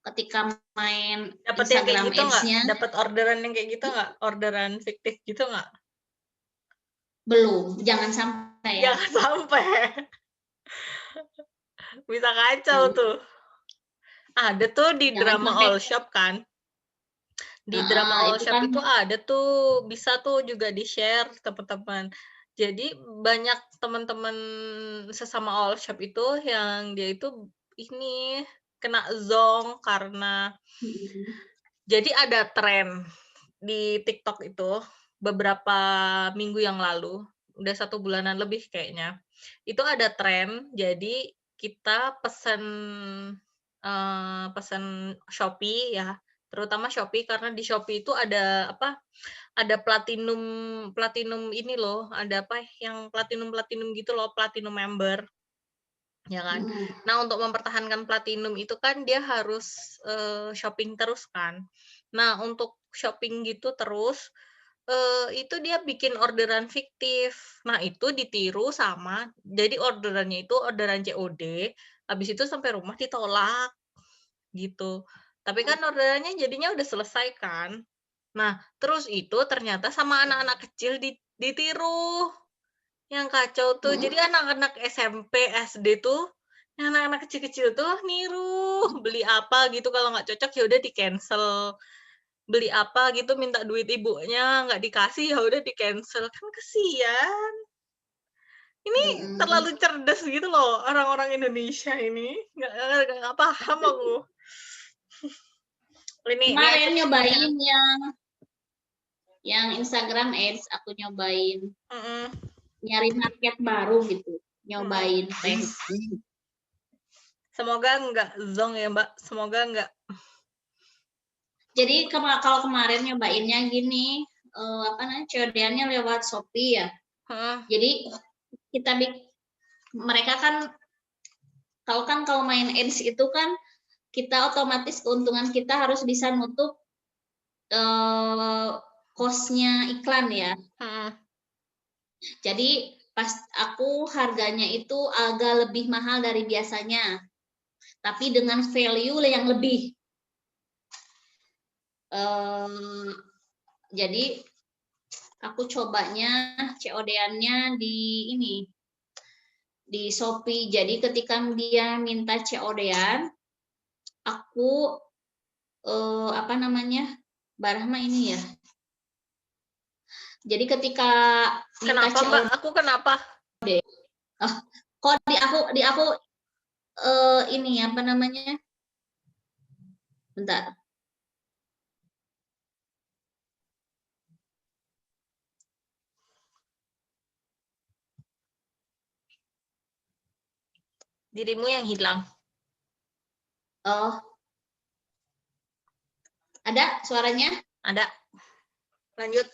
Ketika main dapet Instagram gitu Ads-nya. Dapat orderan yang kayak gitu nggak? Orderan fiktif gitu nggak? Belum, jangan sampai ya. Jangan sampai. Bisa kacau tuh. Ada tuh di drama all shop kan. Di drama all shop itu ada tuh, bisa tuh juga di-share teman-teman. Jadi banyak teman-teman sesama all shop itu yang dia itu ini kena zonk karena jadi ada tren di TikTok itu beberapa minggu yang lalu, udah 1 bulanan lebih kayaknya. Itu ada tren, jadi kita pesen Shopee ya, terutama Shopee karena di Shopee itu ada apa, ada platinum ini loh, ada apa yang platinum gitu loh, platinum member. Ya kan. Nah, untuk mempertahankan platinum itu kan dia harus shopping terus kan. Nah, untuk shopping gitu terus itu dia bikin orderan fiktif. Nah, itu ditiru sama, jadi orderannya itu orderan COD, habis itu sampai rumah ditolak gitu. Tapi kan orderannya jadinya udah selesai kan. Nah, terus itu ternyata sama anak-anak kecil ditiru. Yang kacau tuh, jadi anak-anak SMP, SD tuh, yang anak-anak kecil-kecil tuh niru, beli apa gitu kalau nggak cocok ya udah di-cancel. Beli apa gitu minta duit ibunya, nggak dikasih ya udah di-cancel. Kan kasihan. Ini terlalu cerdas gitu loh orang-orang Indonesia ini. Nggak paham aku. Kemarin nyobain yang Instagram Ads, aku nyobain. Nyari market baru gitu, nyobain tes. Semoga nggak zonk ya Mbak, semoga nggak. Jadi kalau kemarin nyobainnya gini, COD-nya lewat Shopee ya. Jadi mereka kan kalau main ads itu kan kita otomatis keuntungan kita harus bisa nutup cost-nya iklan ya. Jadi pas aku harganya itu agak lebih mahal dari biasanya, tapi dengan value yang lebih. Jadi aku cobanya COD-annya di Shopee. Jadi ketika dia minta COD-an, aku Barahma ini ya. Jadi ketika minta kenapa Mbak? Aku kenapa? Kok di aku ini bentar. Dirimu yang hilang. Oh. Ada suaranya? Ada. Lanjut.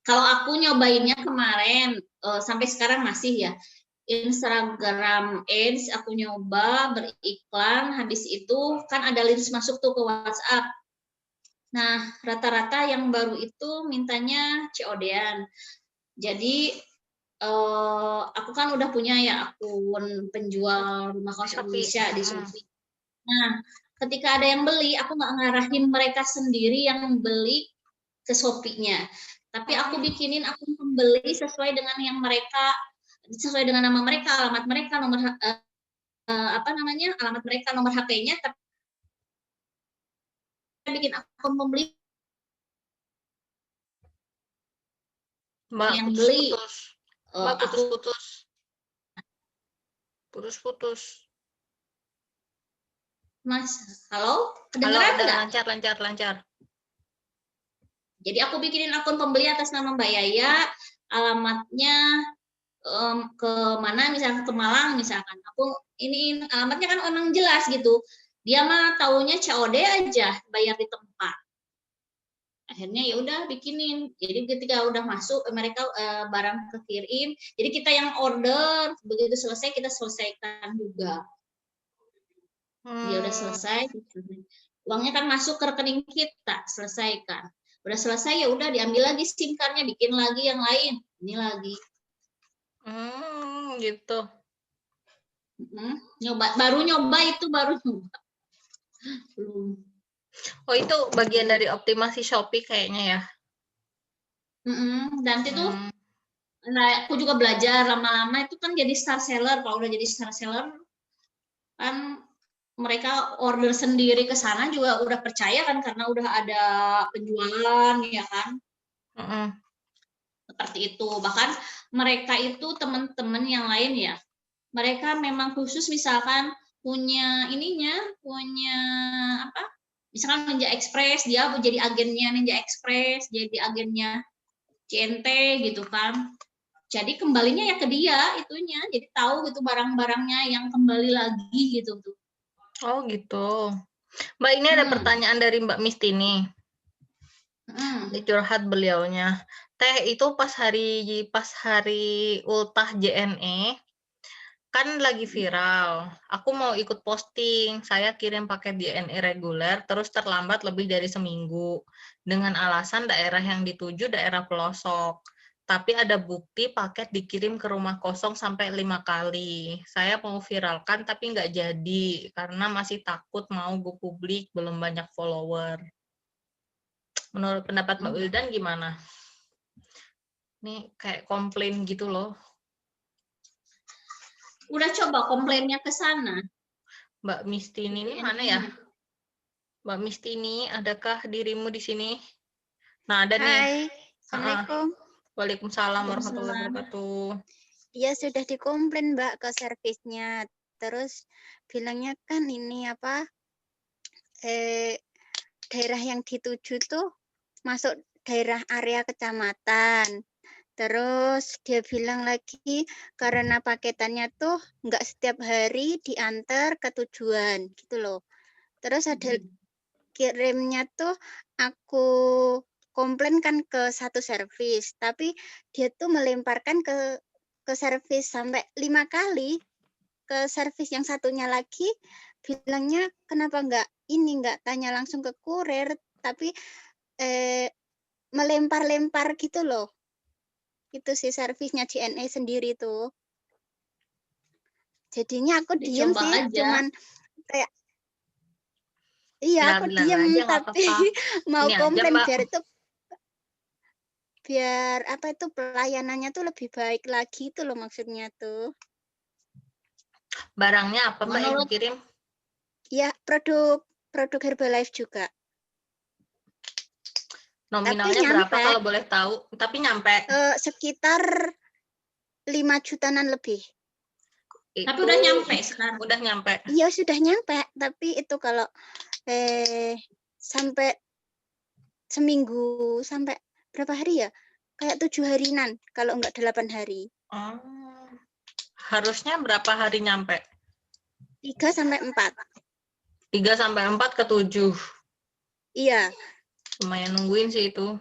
Kalau aku nyobainnya kemarin, sampai sekarang masih ya. Instagram Ads aku nyoba beriklan, habis itu kan ada list masuk tuh ke WhatsApp. Nah, rata-rata yang baru itu mintanya COD-an. Jadi aku kan udah punya ya akun penjual rumah kos Indonesia di Shopee. Nah, ketika ada yang beli, aku nggak ngarahin mereka sendiri yang beli ke Shopee-nya. Tapi aku bikinin akun pembeli sesuai dengan sesuai dengan nama mereka, alamat mereka, nomor alamat mereka, nomor HP-nya. Tapi bikin akun pembeli Mbak, yang beli. Mbak, putus-putus. Mas, halo? Kedengeran nggak? Lancar. Jadi aku bikinin akun pembeli atas nama Mbak Yaya, alamatnya ke mana, misalkan ke Malang misalkan. Aku ini alamatnya kan orang jelas gitu. Dia mah taunya COD aja, bayar di tempat. Akhirnya ya udah bikinin. Jadi ketika udah masuk mereka barang kekirim, jadi kita yang order, begitu selesai kita selesaikan juga. Dia udah selesai, uangnya kan masuk ke rekening kita, selesaikan. Udah selesai ya udah diambil lagi SIM card-nya, bikin lagi yang lain. Ini lagi. Gitu. Baru nyoba. Belum. Oh, itu bagian dari optimasi Shopee kayaknya ya. Dan itu aku juga belajar lama-lama itu kan jadi star seller. Kalau udah jadi star seller kan mereka order sendiri ke sana juga udah percaya kan karena udah ada penjualan ya kan. Seperti itu. Bahkan mereka itu teman-teman yang lain ya. Mereka memang khusus misalkan punya misalkan Ninja Express, dia jadi agennya Ninja Express, jadi agennya CNT gitu kan. Jadi kembalinya ya ke dia itunya, jadi tahu gitu barang-barangnya yang kembali lagi gitu tuh. Oh gitu. Mbak, ini ada pertanyaan dari Mbak Mistini. Curhat beliaunya. Teh itu pas hari ultah JNE kan lagi viral. Aku mau ikut posting. Saya kirim paket JNE reguler terus terlambat lebih dari seminggu dengan alasan daerah yang dituju daerah pelosok. Tapi ada bukti paket dikirim ke rumah kosong sampai 5 kali. Saya mau viralkan tapi nggak jadi karena masih takut mau go publik, belum banyak follower. Menurut pendapat Mbak Wildan gimana? Ini kayak komplain gitu loh. Udah coba komplainnya ke sana. Mbak Mistini ini mana ya? Mbak Mistini, adakah dirimu di sini? Nah, ada nih. Hai, Assalamualaikum. Waalaikumsalam warahmatullahi wabarakatuh. Iya, sudah dikomplain Mbak ke servisnya. Terus bilangnya kan ini apa? Daerah yang dituju tuh masuk daerah area kecamatan. Terus dia bilang lagi karena paketannya tuh nggak setiap hari diantar ke tujuan gitu loh. Terus ada kirimnya tuh aku komplain kan ke satu servis, tapi dia tuh melemparkan ke servis sampai 5 kali. Ke servis yang satunya lagi bilangnya kenapa nggak tanya langsung ke kurir, tapi melempar-lempar gitu loh. Itu sih servisnya JNE sendiri tuh. Jadinya aku diem Dicoba sih, aja. cuman kayak iya aku Bilang diem aja, nggak tapi apa-apa. mau Ini aja, komplain Mbak. biar apa itu pelayanannya tuh lebih baik lagi itu loh maksudnya tuh. Barangnya apa Mbak yang Menurut- dikirim? Ya produk Herbalife juga. Nominalnya berapa kalau boleh tahu? Tapi nyampe. Sekitar 5 jutaan lebih. Tapi udah nyampe sekarang. Udah nyampe. Iya sudah nyampe, tapi itu kalau sampai seminggu sampai berapa hari ya? Kayak 7 harian kalau enggak 8 hari. Oh. Harusnya berapa hari nyampe? 3 sampai 4. 3 sampai 4 ke 7. Iya. Lumayan nungguin sih itu.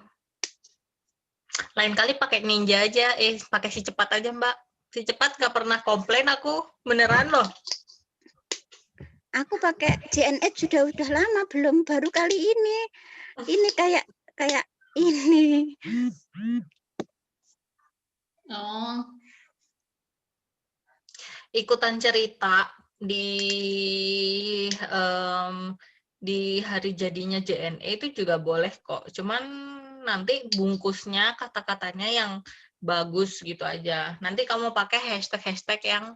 Lain kali pakai Ninja aja, pakai si cepat aja Mbak. Si cepat gak pernah komplain aku, beneran loh. Aku pakai JNE sudah lama, belum baru kali ini. Ini kayak ini. Oh, Ikutan cerita di hari jadinya JNE itu juga boleh kok. Cuman nanti bungkusnya kata-katanya yang bagus gitu aja. Nanti kamu pakai hashtag yang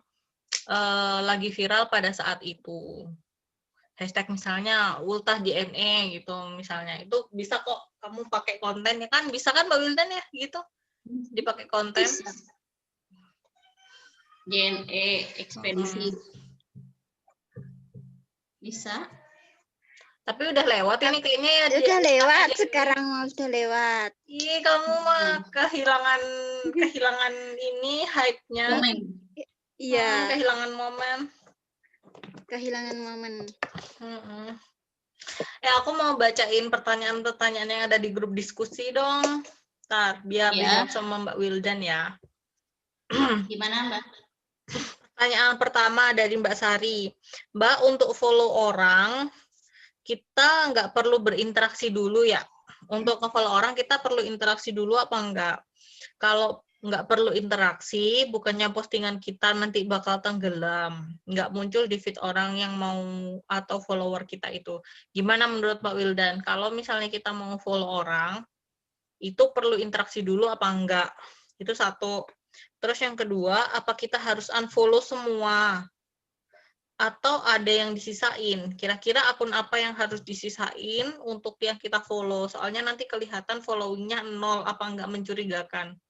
lagi viral pada saat itu. Hashtag misalnya ultah JNE gitu misalnya. Itu bisa kok kamu pakai konten ya kan? Bisa kan Mbak Wildan ya gitu? Dipakai konten. JNE ekspedisi. Bisa. Tapi udah lewat ini kayaknya ya. Udah lewat sekarang, udah lewat. Iya, kamu mah kehilangan ini hype-nya. Iya. Kehilangan momen. Kehilangan momen. Aku mau bacain pertanyaan-pertanyaan yang ada di grup diskusi dong. Ntar, biar dijawab sama Mbak Wildan ya. Gimana Mbak? Pertanyaan pertama dari Mbak Sari. Mbak, untuk follow orang, kita nggak perlu berinteraksi dulu ya? Untuk nge-follow orang, kita perlu interaksi dulu apa enggak? Kalau nggak perlu interaksi, bukannya postingan kita nanti bakal tenggelam. Nggak muncul di feed orang yang mau atau follower kita itu. Gimana menurut Mbak Wildan? Kalau misalnya kita mau follow orang, itu perlu interaksi dulu apa enggak? Itu satu. Terus yang kedua, apa kita harus unfollow semua? Atau ada yang disisain? Kira-kira akun apa yang harus disisain untuk yang kita follow? Soalnya nanti kelihatan followingnya 0, apa enggak mencurigakan.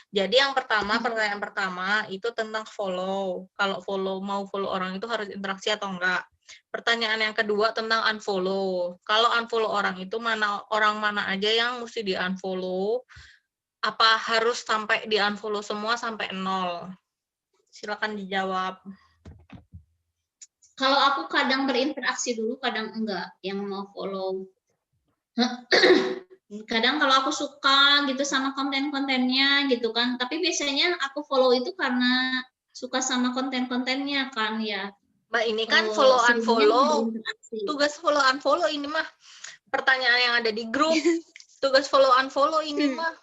Jadi yang pertama, pertanyaan pertama itu tentang follow. Kalau mau follow orang itu harus interaksi atau enggak? Pertanyaan yang kedua tentang unfollow. Kalau unfollow orang itu orang mana aja yang mesti di-unfollow? Apa harus sampai di-unfollow semua sampai 0? Silakan dijawab. Kalau aku kadang berinteraksi dulu, kadang enggak yang mau follow. Kadang kalau aku suka gitu sama konten-kontennya gitu kan, tapi biasanya aku follow itu karena suka sama konten-kontennya kan ya. Mbak, ini kan follow unfollow. Tugas follow unfollow ini mah pertanyaan yang ada di grup. Tugas follow unfollow ini mah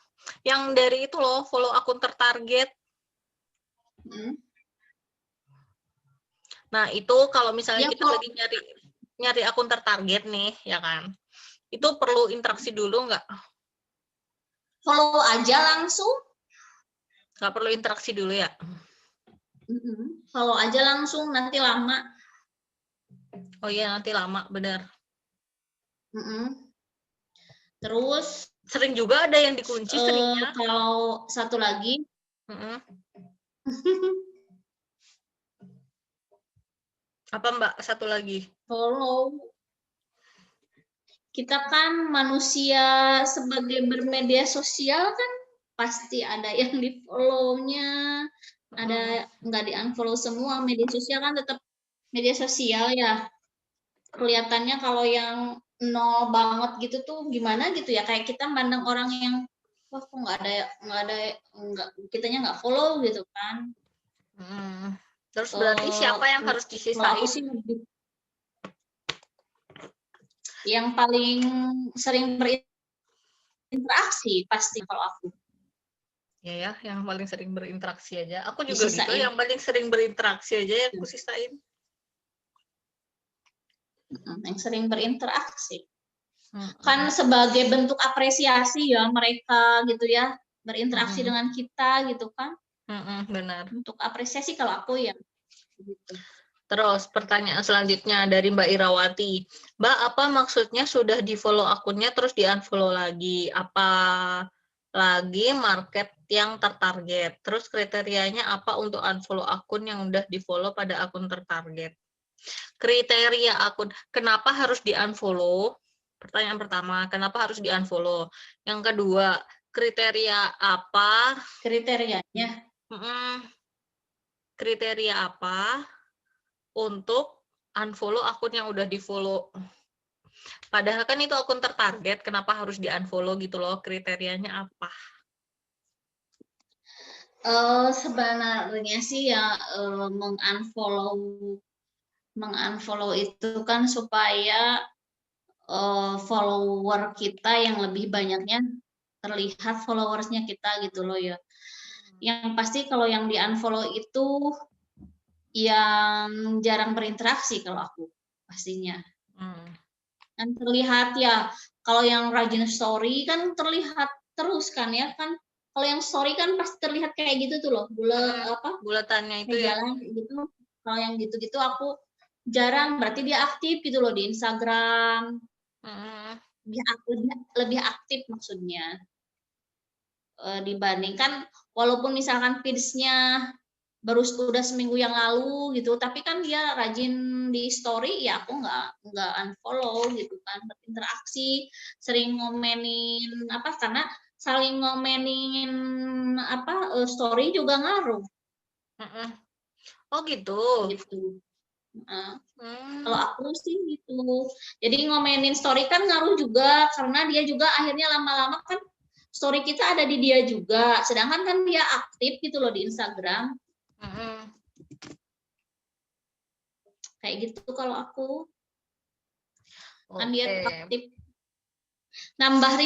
yang dari itu loh, follow akun tertarget. Nah, itu kalau misalnya kita lagi nyari akun tertarget nih, ya kan. itu perlu interaksi dulu nggak? Follow aja langsung. Nggak perlu interaksi dulu ya? Follow aja langsung, nanti lama. Oh iya, nanti lama, benar. Terus Sering juga ada yang dikunci seringnya. kalau satu lagi, apa Mbak satu lagi? follow. Kita kan manusia sebagai bermedia sosial kan pasti ada yang di follow-nya, ada nggak di unfollow semua. Media sosial kan tetap media sosial ya. Kelihatannya kalau yang nol banget gitu tuh gimana gitu ya, kayak kita mandang orang yang wah kok kitanya nggak follow gitu kan. Terus berarti siapa yang harus disisain? Yang paling sering berinteraksi pasti kalau aku. Ya, yang paling sering berinteraksi aja. Aku juga disisain. Gitu, yang paling sering berinteraksi aja yang aku sisain. Yang sering berinteraksi. Kan sebagai bentuk apresiasi ya mereka gitu ya, berinteraksi dengan kita gitu kan. Benar. Untuk apresiasi kalau aku ya. Gitu. Terus pertanyaan selanjutnya dari Mbak Irawati. Mbak, apa maksudnya sudah di-follow akunnya terus di-unfollow lagi? Apa lagi market yang tertarget? Terus kriterianya apa untuk unfollow akun yang udah di-follow pada akun tertarget? Kriteria akun, kenapa harus di-unfollow? Pertanyaan pertama, kenapa harus di-unfollow? Yang kedua, kriteria apa? Kriterianya? Kriteria apa untuk unfollow akun yang udah di-follow? Padahal kan itu akun tertarget, kenapa harus di-unfollow gitu loh? Kriterianya apa? Sebenarnya sih ya mengunfollow itu kan supaya follower kita yang lebih banyaknya terlihat followersnya kita gitu loh ya. Yang pasti kalau yang di-unfollow itu yang jarang berinteraksi kalau aku pastinya. Dan terlihat ya, kalau yang rajin story kan terlihat terus kan ya kan. Kalau yang story kan pasti terlihat kayak gitu tuh loh, bulatannya itu ya. Jalan gitu. Kalau yang gitu-gitu aku jarang, berarti dia aktif gitu loh di Instagram. Lebih aktif maksudnya. Dibandingkan walaupun misalkan feeds-nya baru udah seminggu yang lalu gitu, tapi kan dia rajin di story, ya aku nggak unfollow gitu kan, berinteraksi, sering ngomenin karena saling ngomenin story juga ngaruh. Oh gitu. Kalau aku sih gitu. Jadi ngomenin story kan ngaruh juga, karena dia juga akhirnya lama-lama kan story kita ada di dia juga, sedangkan kan dia aktif gitu loh di Instagram. Kayak gitu kalau aku. Kan dia aktif. Nambah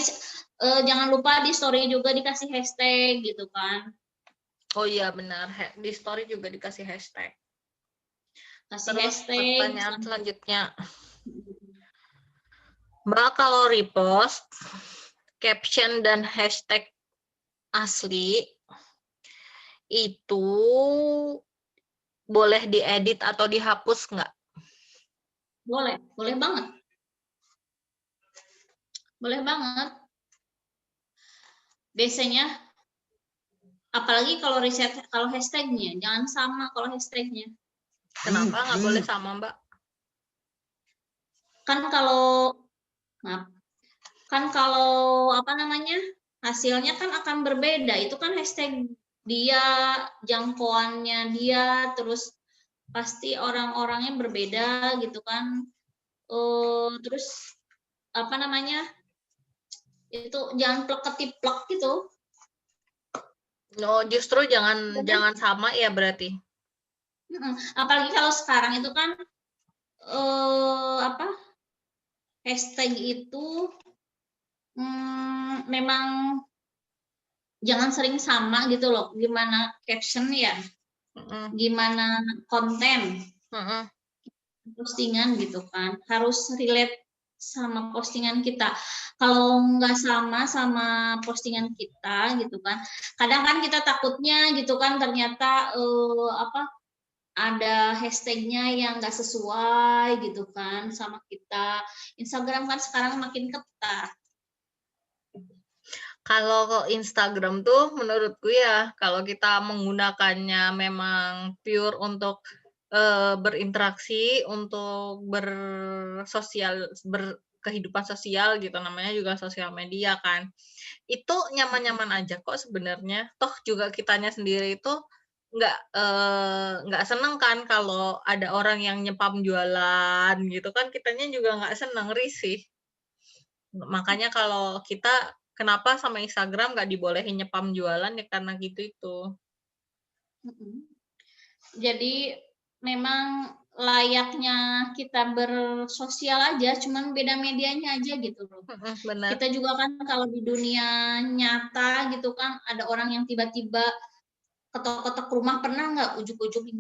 jangan lupa di story juga dikasih hashtag gitu kan. Oh iya benar, di story juga dikasih hashtag. Kasih Terus hashtag. Pertanyaan selanjutnya. Mbak, kalau repost caption dan hashtag asli itu boleh diedit atau dihapus nggak? Boleh banget. Boleh banget. Biasanya, apalagi kalau hashtagnya, jangan sama kalau hashtagnya. Kenapa nggak boleh sama, Mbak? Kan kalau hasilnya kan akan berbeda. Itu kan hashtag dia, jangkauannya dia, terus pasti orang-orangnya berbeda gitu kan. Terus itu jangan plek-ketiplek gitu. No, justru jangan sama ya berarti. Apalagi kalau sekarang itu kan hashtag itu memang jangan sering sama gitu loh. Gimana caption ya, gimana konten postingan gitu kan, harus relate sama postingan kita. Kalau nggak sama postingan kita gitu kan, kadang kan kita takutnya gitu kan ternyata ada hashtagnya yang nggak sesuai gitu kan sama kita. Instagram kan sekarang makin ketat. Kalau Instagram tuh menurutku ya, kalau kita menggunakannya memang pure untuk berinteraksi, untuk berkehidupan sosial gitu, namanya juga sosial media kan. Itu nyaman-nyaman aja kok sebenarnya. Toh juga kitanya sendiri itu nggak seneng kan kalau ada orang yang nyepam jualan gitu kan, kitanya juga nggak seneng, risih. Makanya kalau kita kenapa sama Instagram nggak dibolehin nyepam jualan ya karena gitu itu. Jadi memang layaknya kita bersosial aja, cuman beda medianya aja gitu loh. Benar. Kita juga kan kalau di dunia nyata gitu kan ada orang yang tiba-tiba ketok-ketok rumah, pernah nggak ujuk-ujuk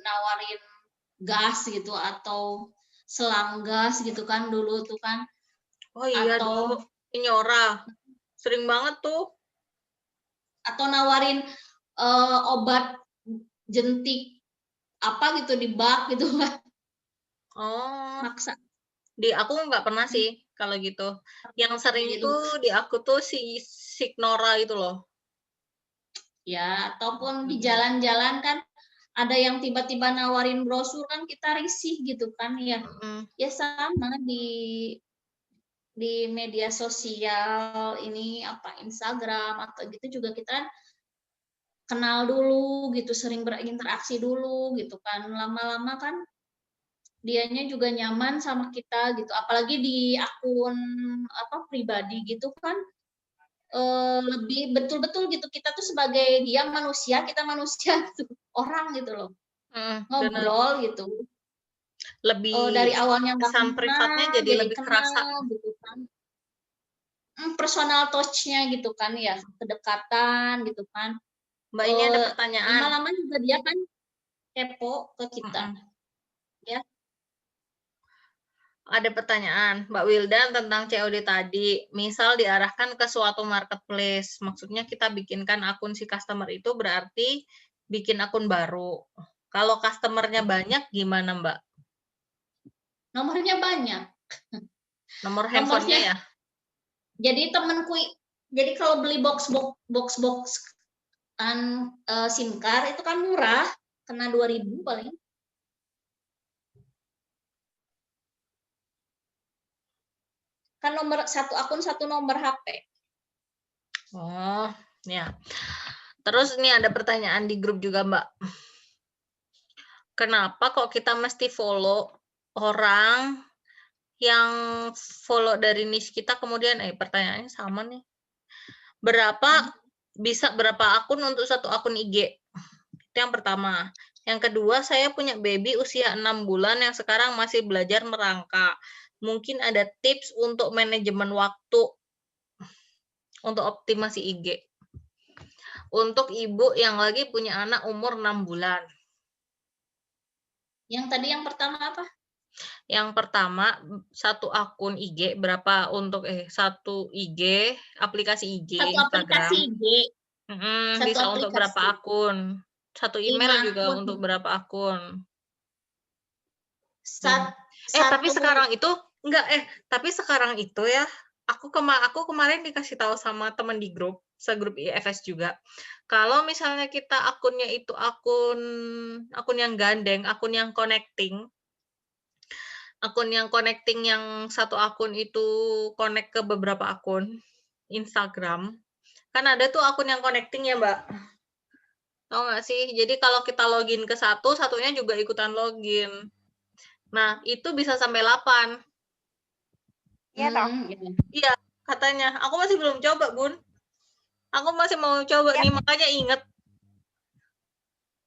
nawarin gas gitu atau selang gas gitu kan dulu tuh kan. Oh iya, atau dulu Inyora sering banget tuh. Atau nawarin obat jentik apa gitu di bak gitu kan. Oh. Maksa. Di aku nggak pernah sih kalau gitu. Yang sering gitu. tuh di aku tuh si Signora itu loh. Ya, ataupun di jalan-jalan kan ada yang tiba-tiba nawarin brosur kan kita risih gitu kan ya. Ya sama di media sosial ini apa Instagram atau gitu juga kita kenal dulu gitu, sering berinteraksi dulu gitu kan. Lama-lama kan dianya juga nyaman sama kita gitu. Apalagi di akun pribadi gitu kan lebih betul-betul gitu, kita tuh sebagai dia manusia, kita manusia tuh, orang gitu loh. Ngobrol bener. Gitu. Lebih dari awalnya nggak kesan privatnya jadi lebih kenal, kerasa gitu kan. Personal touch-nya gitu kan ya, kedekatan gitu kan. Mbak, ini ada pertanyaan. Lama-lama juga dia kan kepo ke kita. Ya. Ada pertanyaan, Mbak Wildan tentang COD tadi. Misal diarahkan ke suatu marketplace, maksudnya kita bikinkan akun si customer itu berarti bikin akun baru. Kalau customernya banyak gimana, Mbak? Nomornya banyak. Nomor handphonenya ya? Jadi temanku, jadi kalau beli box kan SIM card itu kan murah, kena 2.000 paling. Kan nomor satu akun satu nomor HP. Oh, ya. Terus ini ada pertanyaan di grup juga, Mbak. Kenapa kok kita mesti follow orang yang follow dari niche kita, kemudian pertanyaannya sama nih. Berapa akun untuk satu akun IG? Itu yang pertama. Yang kedua, saya punya baby usia 6 bulan yang sekarang masih belajar merangkak. Mungkin ada tips untuk manajemen waktu untuk optimasi IG. Untuk ibu yang lagi punya anak umur 6 bulan. Yang tadi yang pertama apa? Yang pertama, satu akun IG berapa untuk satu IG, aplikasi IG satu Instagram. Aplikasi IG. Bisa aplikasi. Untuk berapa akun? Satu email juga akun. untuk berapa akun? Tapi sekarang itu enggak tapi sekarang itu ya, aku kemarin dikasih tahu sama teman di grup, segrup IFS juga. Kalau misalnya kita akunnya itu akun yang gandeng, akun yang connecting yang satu akun itu connect ke beberapa akun Instagram. Kan ada tuh akun yang connecting ya, Mbak. Tahu nggak sih? Jadi kalau kita login ke satu, satunya juga ikutan login. Nah, itu bisa sampai 8. Iya, toh? Iya, katanya. Aku masih belum coba, Bun. Aku masih mau coba nih, makanya inget.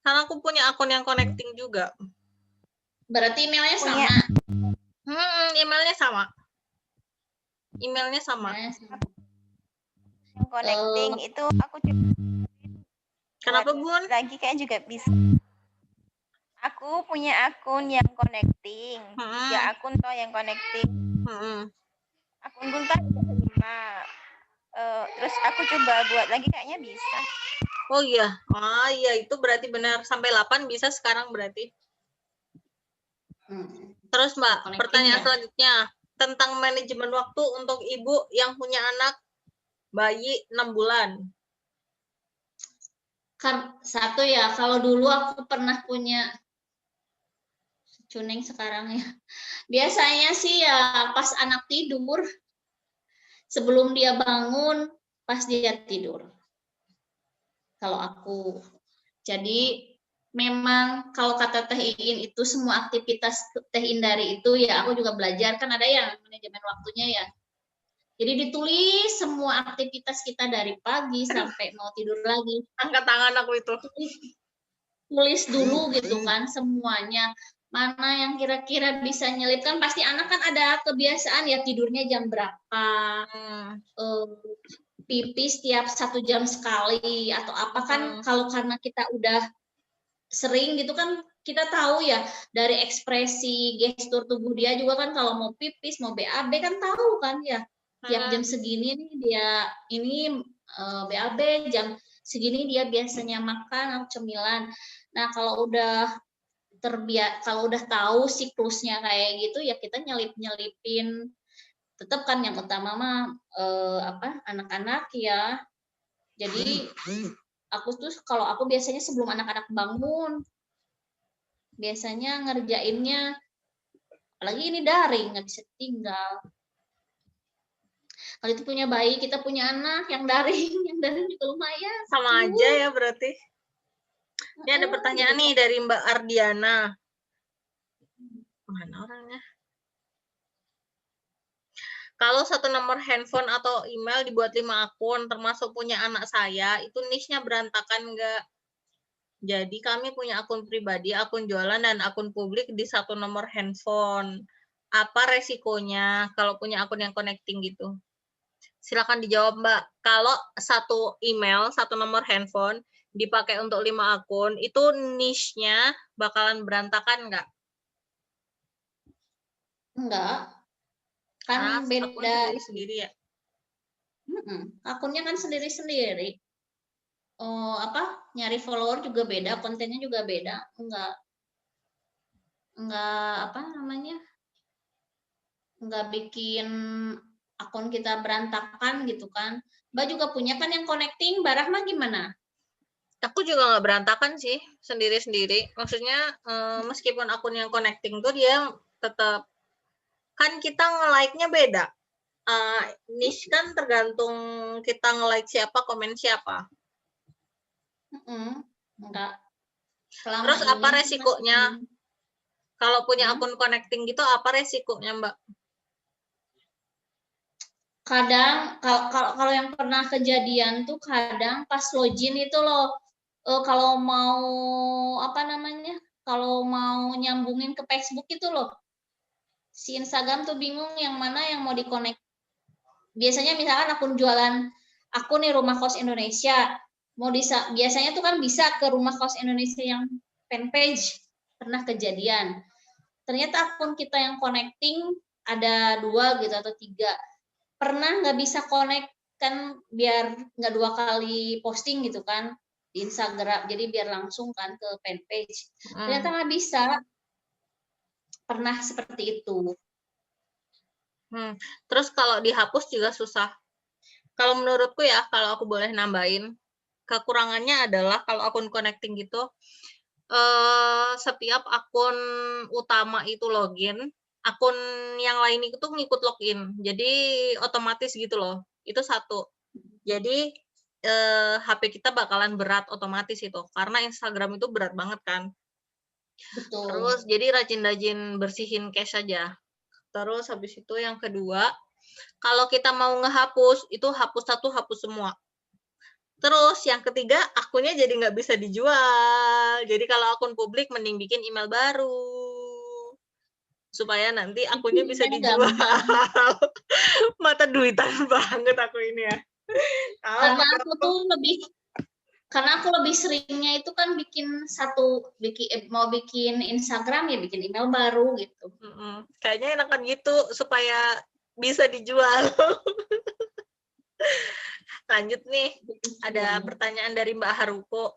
Karena aku punya akun yang connecting juga. Berarti emailnya sama? Emailnya sama. Emailnya sama. Yang connecting itu aku juga. Kenapa, Bun? Lagi kayak juga bisa. Aku punya akun yang connecting. 3 akun toh yang connecting. Akun Gulta keterima. Terus aku coba buat lagi kayaknya bisa. Oh iya. Iya itu berarti benar sampai 8 bisa sekarang berarti. Terus Mbak, pertanyaan selanjutnya tentang manajemen waktu untuk ibu yang punya anak bayi 6 bulan. Kan satu ya, kalau dulu aku pernah punya Cuneng sekarang ya. Biasanya sih ya pas anak tidur, sebelum dia bangun, pas dia tidur. Kalau aku. Jadi memang kalau kata Teh Iin itu semua aktivitas Teh Indari itu ya aku juga belajar, kan ada yang manajemen waktunya ya. Jadi ditulis semua aktivitas kita dari pagi sampai mau tidur lagi. Angkat tangan aku itu. Tulis dulu gitu kan semuanya. Mana yang kira-kira bisa nyelipkan, pasti anak kan ada kebiasaan ya tidurnya jam berapa, pipis setiap 1 jam sekali atau apa kan. Kalau karena kita udah sering gitu kan, kita tahu ya dari ekspresi gestur tubuh dia juga kan, kalau mau pipis mau BAB kan tahu kan ya, tiap jam segini nih dia ini BAB, jam segini dia biasanya makan atau cemilan. Nah kalau udah kalau udah tahu siklusnya kayak gitu ya, kita nyelipin tetap kan yang utama mah anak-anak ya. Jadi aku tuh kalau aku biasanya sebelum anak-anak bangun biasanya ngerjainnya, apalagi ini daring nggak bisa tinggal. Kalau itu punya bayi, kita punya anak yang daring juga lumayan. Sama aja ya berarti. Ini ada pertanyaan nih dari Mbak Ardiana. Mana orangnya? Kalau satu nomor handphone atau email dibuat 5 akun, termasuk punya anak saya, itu niche-nya berantakan nggak? Jadi kami punya akun pribadi, akun jualan, dan akun publik di satu nomor handphone. Apa resikonya kalau punya akun yang connecting gitu? Silakan dijawab Mbak. Kalau satu email, satu nomor handphone, dipakai untuk 5 akun, itu niche-nya bakalan berantakan nggak? Enggak. Kan beda. Akun sendiri-sendiri ya? Akunnya kan sendiri-sendiri. Nyari follower juga beda, kontennya juga beda. Enggak bikin akun kita berantakan gitu kan. Mbak juga punya kan yang connecting, Mbak Rahma gimana? Aku juga nggak berantakan sih, sendiri-sendiri. Maksudnya meskipun akun yang connecting tuh dia tetap, kan kita nge-like-nya beda. Niche kan tergantung kita nge-like siapa, komen siapa. Enggak. Terus apa resikonya? Kalau punya akun connecting gitu, apa resikonya Mbak? Kadang kalau yang pernah kejadian tuh kadang pas login itu loh, kalau mau kalau mau nyambungin ke Facebook itu loh, si Instagram tuh bingung yang mana yang mau di-connect. Biasanya misalkan akun jualan, aku nih Rumah Kos Indonesia, biasanya tuh kan bisa ke Rumah Kos Indonesia yang fanpage, pernah kejadian. Ternyata akun kita yang connecting ada 2 gitu atau 3. Pernah nggak bisa connect kan, biar nggak 2 kali posting gitu kan di Instagram, jadi biar langsung kan ke fanpage. Ternyata nggak bisa. Pernah seperti itu. Terus kalau dihapus juga susah. Kalau menurutku ya, kalau aku boleh nambahin, kekurangannya adalah kalau akun connecting gitu, setiap akun utama itu login, akun yang lain itu ngikut login. Jadi otomatis gitu loh. Itu satu. Jadi HP kita bakalan berat otomatis itu. Karena Instagram itu berat banget kan. Betul. Terus jadi rajin-rajin bersihin cache aja. Terus habis itu yang kedua, kalau kita mau ngehapus, itu hapus satu, hapus semua. Terus yang ketiga, akunnya jadi nggak bisa dijual. Jadi kalau akun publik, mending bikin email baru. Supaya nanti akunnya bisa dijual. Mata duitan banget aku ini ya. Karena aku tuh Karena aku lebih seringnya itu kan mau bikin Instagram ya bikin email baru gitu. Kayaknya enakan gitu supaya bisa dijual. Lanjut nih, ada pertanyaan dari Mbak Haruko.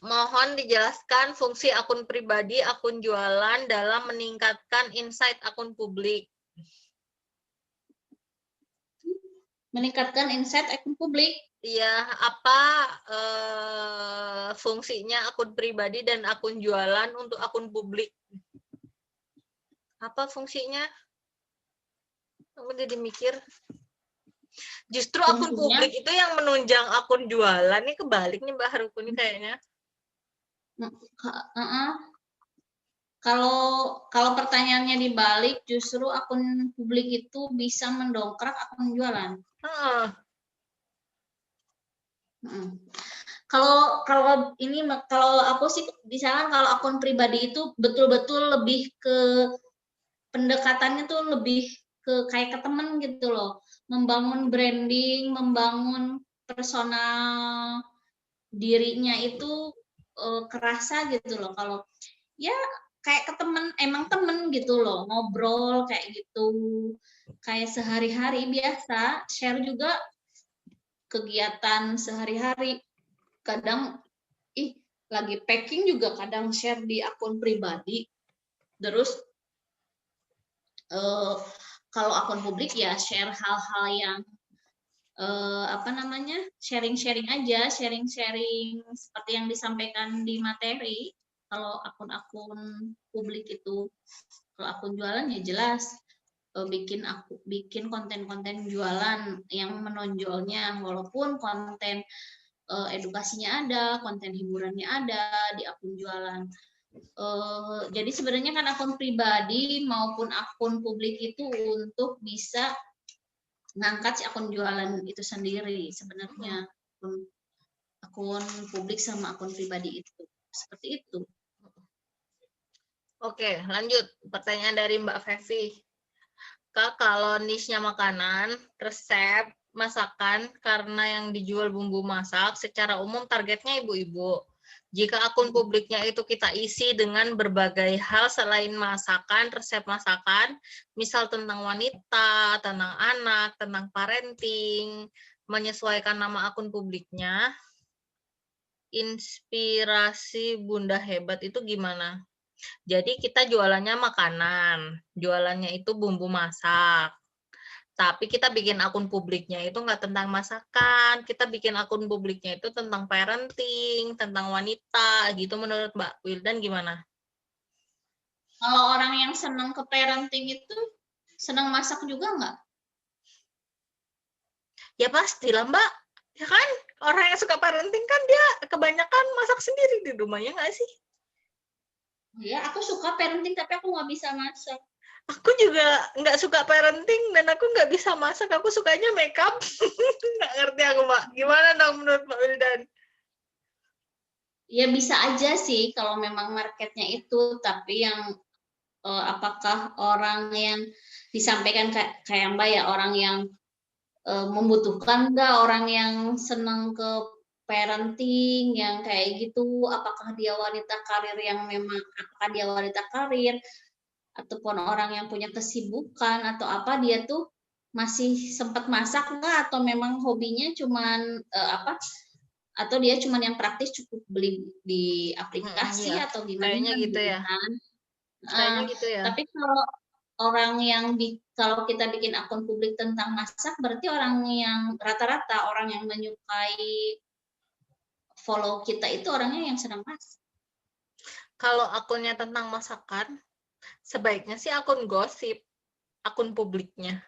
Mohon dijelaskan fungsi akun pribadi, akun jualan dalam meningkatkan insight akun publik. Meningkatkan insight akun publik. Iya, apa fungsinya akun pribadi dan akun jualan untuk akun publik? Apa fungsinya? Aku jadi mikir. Justru akun publik itu yang menunjang akun jualan. Ini kebalik nih Mbak Haruko ini kayaknya. Kalau pertanyaannya dibalik, justru akun publik itu bisa mendongkrak akun jualan. Kalau aku sih misalkan kalau akun pribadi itu betul-betul lebih ke pendekatannya tuh lebih ke kayak ke temen gitu loh, membangun branding, membangun personal dirinya itu kerasa gitu loh. Kalau ya kayak ke temen, emang temen gitu loh, ngobrol kayak gitu, kayak sehari-hari biasa, share juga kegiatan sehari-hari. Kadang lagi packing juga kadang share di akun pribadi. Terus kalau akun publik ya share hal-hal yang sharing-sharing aja, sharing-sharing seperti yang disampaikan di materi. Kalau akun-akun publik itu, kalau akun jualan ya jelas bikin konten-konten jualan yang menonjolnya, walaupun konten edukasinya ada, konten hiburannya ada di akun jualan. Jadi sebenarnya kan akun pribadi maupun akun publik itu untuk bisa ngangkat si akun jualan itu sendiri sebenarnya, akun publik sama akun pribadi itu seperti itu. Oke, lanjut pertanyaan dari Mbak Fevi. Kak, kalau niche-nya makanan, resep, masakan, karena yang dijual bumbu masak, secara umum targetnya ibu-ibu. Jika akun publiknya itu kita isi dengan berbagai hal selain masakan, resep masakan, misal tentang wanita, tentang anak, tentang parenting, menyesuaikan nama akun publiknya, inspirasi Bunda Hebat itu gimana? Jadi kita jualannya makanan, jualannya itu bumbu masak. Tapi kita bikin akun publiknya itu nggak tentang masakan, kita bikin akun publiknya itu tentang parenting, tentang wanita, gitu menurut Mbak Wildan gimana? Kalau orang yang senang ke parenting itu, senang masak juga nggak? Ya pastilah Mbak, ya kan? Orang yang suka parenting kan dia kebanyakan masak sendiri di rumahnya nggak sih? Ya, aku suka parenting tapi aku nggak bisa masak. Aku juga nggak suka parenting dan aku nggak bisa masak. Aku sukanya makeup. Nggak ngerti aku, Mbak. Gimana dong menurut Mbak Wildan? Ya bisa aja sih kalau memang marketnya itu, tapi yang apakah orang yang disampaikan kayak Mbak ya, orang yang membutuhkan nggak, orang yang senang ke parenting yang kayak gitu, apakah dia wanita karir yang memang, apakah dia wanita karir ataupun orang yang punya kesibukan atau apa, dia tuh masih sempat masak nggak, atau memang hobinya cuman atau dia cuman yang praktis cukup beli di aplikasi iya. atau gimana gitu ya. kan. Gitu ya. Tapi kalau orang yang kalau kita bikin akun publik tentang masak, berarti orang yang rata-rata orang yang menyukai follow kita itu orangnya yang sedang masak. Kalau akunnya tentang masakan, sebaiknya sih akun gosip, akun publiknya.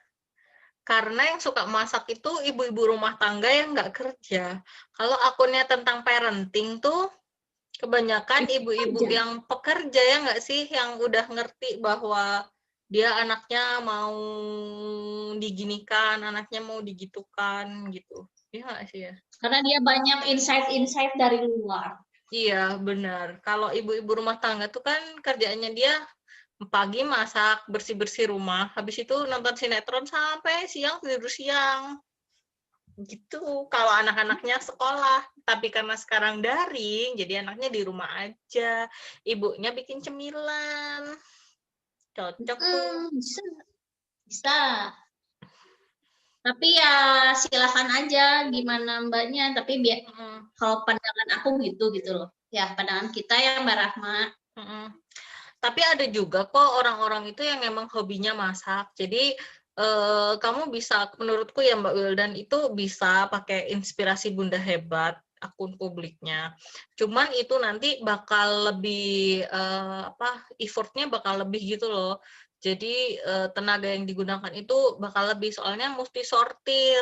Karena yang suka masak itu ibu-ibu rumah tangga yang nggak kerja. Kalau akunnya tentang parenting tuh, kebanyakan ibu-ibu yang pekerja ya nggak sih, yang udah ngerti bahwa dia anaknya mau diginikan, anaknya mau digitukan gitu. Iya nggak sih ya? Karena dia banyak insight-insight dari luar. Iya, benar. Kalau ibu-ibu rumah tangga tuh kan kerjaannya dia pagi masak, bersih-bersih rumah, habis itu nonton sinetron sampai siang tidur siang. Gitu. Kalau anak-anaknya sekolah, tapi karena sekarang daring, jadi anaknya di rumah aja. Ibunya bikin cemilan. Cocok tuh. Bisa. Tapi ya silakan aja gimana Mbaknya. Tapi kalau pandangan aku gitu loh. Ya pandangan kita ya Mbak Rahma. Tapi ada juga kok orang-orang itu yang emang hobinya masak. Jadi kamu bisa, menurutku ya Mbak Wildan, itu bisa pakai inspirasi Bunda Hebat, akun publiknya. Cuman itu nanti bakal lebih effortnya bakal lebih gitu loh. Jadi tenaga yang digunakan itu bakal lebih, soalnya mesti sortir.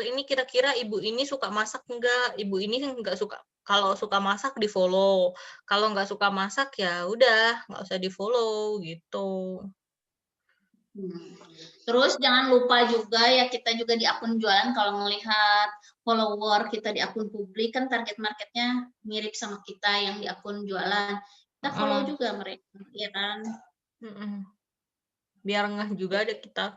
Ini kira-kira ibu ini suka masak enggak? Ibu ini enggak suka. Kalau suka masak di follow. Kalau nggak suka masak ya udah nggak usah di follow gitu. Terus jangan lupa juga ya, kita juga di akun jualan kalau melihat follower kita di akun publik kan target marketnya mirip sama kita yang di akun jualan, kita follow juga mereka, ya kan? Biar ngeh juga ada kita.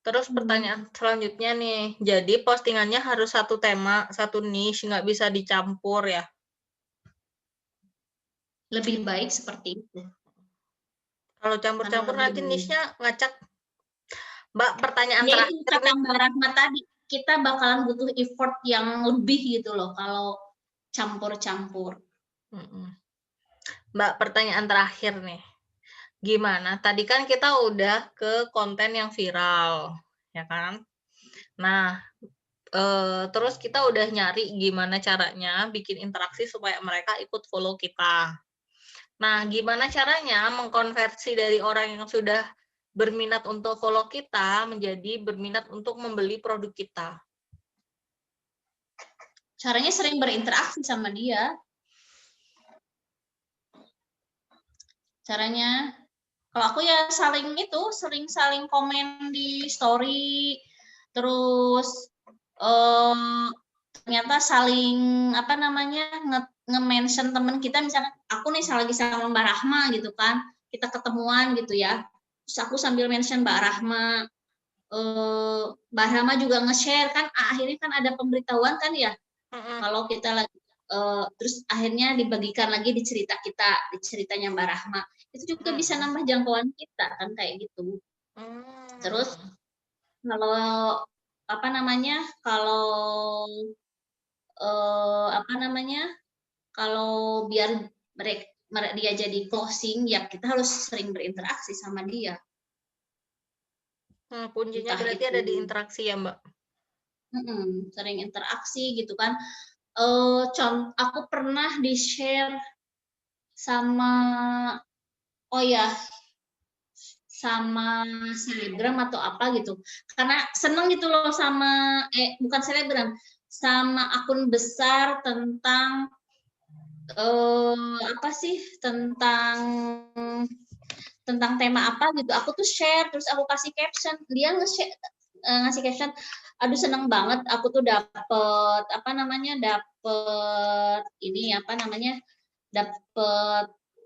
Terus pertanyaan selanjutnya nih, jadi postingannya harus satu tema, satu niche, nggak bisa dicampur ya? Lebih baik seperti itu. Kalau campur-campur nanti niche-nya ngacak. Mbak, pertanyaan ya terakhir. Itu kata Mbak Rahma tadi, kita bakalan butuh effort yang lebih gitu loh kalau campur-campur. Mbak, pertanyaan terakhir nih. Gimana? Tadi kan kita udah ke konten yang viral, ya kan? Nah, terus kita udah nyari gimana caranya bikin interaksi supaya mereka ikut follow kita. Nah, gimana caranya mengkonversi dari orang yang sudah berminat untuk follow kita menjadi berminat untuk membeli produk kita? Caranya sering berinteraksi sama dia. Caranya, kalau aku ya sering saling komen di story, terus ternyata saling nge-mention teman kita, misalnya aku nih lagi sama Mbak Rahma gitu kan, kita ketemuan gitu ya, terus aku sambil mention Mbak Rahma, Mbak Rahma juga nge-share kan, akhirnya kan ada pemberitahuan kan ya, kalau kita lagi terus akhirnya dibagikan lagi di ceritanya Mbak Rahma, itu juga bisa nambah jangkauan kita kan kayak gitu. Terus kalau kalau biar dia jadi closing ya kita harus sering berinteraksi sama dia. Kuncinya berarti ada di interaksi ya Mbak? Sering interaksi gitu kan. Aku pernah di-share sama selebgram atau apa gitu, karena seneng gitu loh sama bukan selebgram, sama akun besar tentang tentang tema apa gitu. Aku tuh share, terus aku kasih caption, dia ngasih caption, aduh seneng banget aku tuh dapet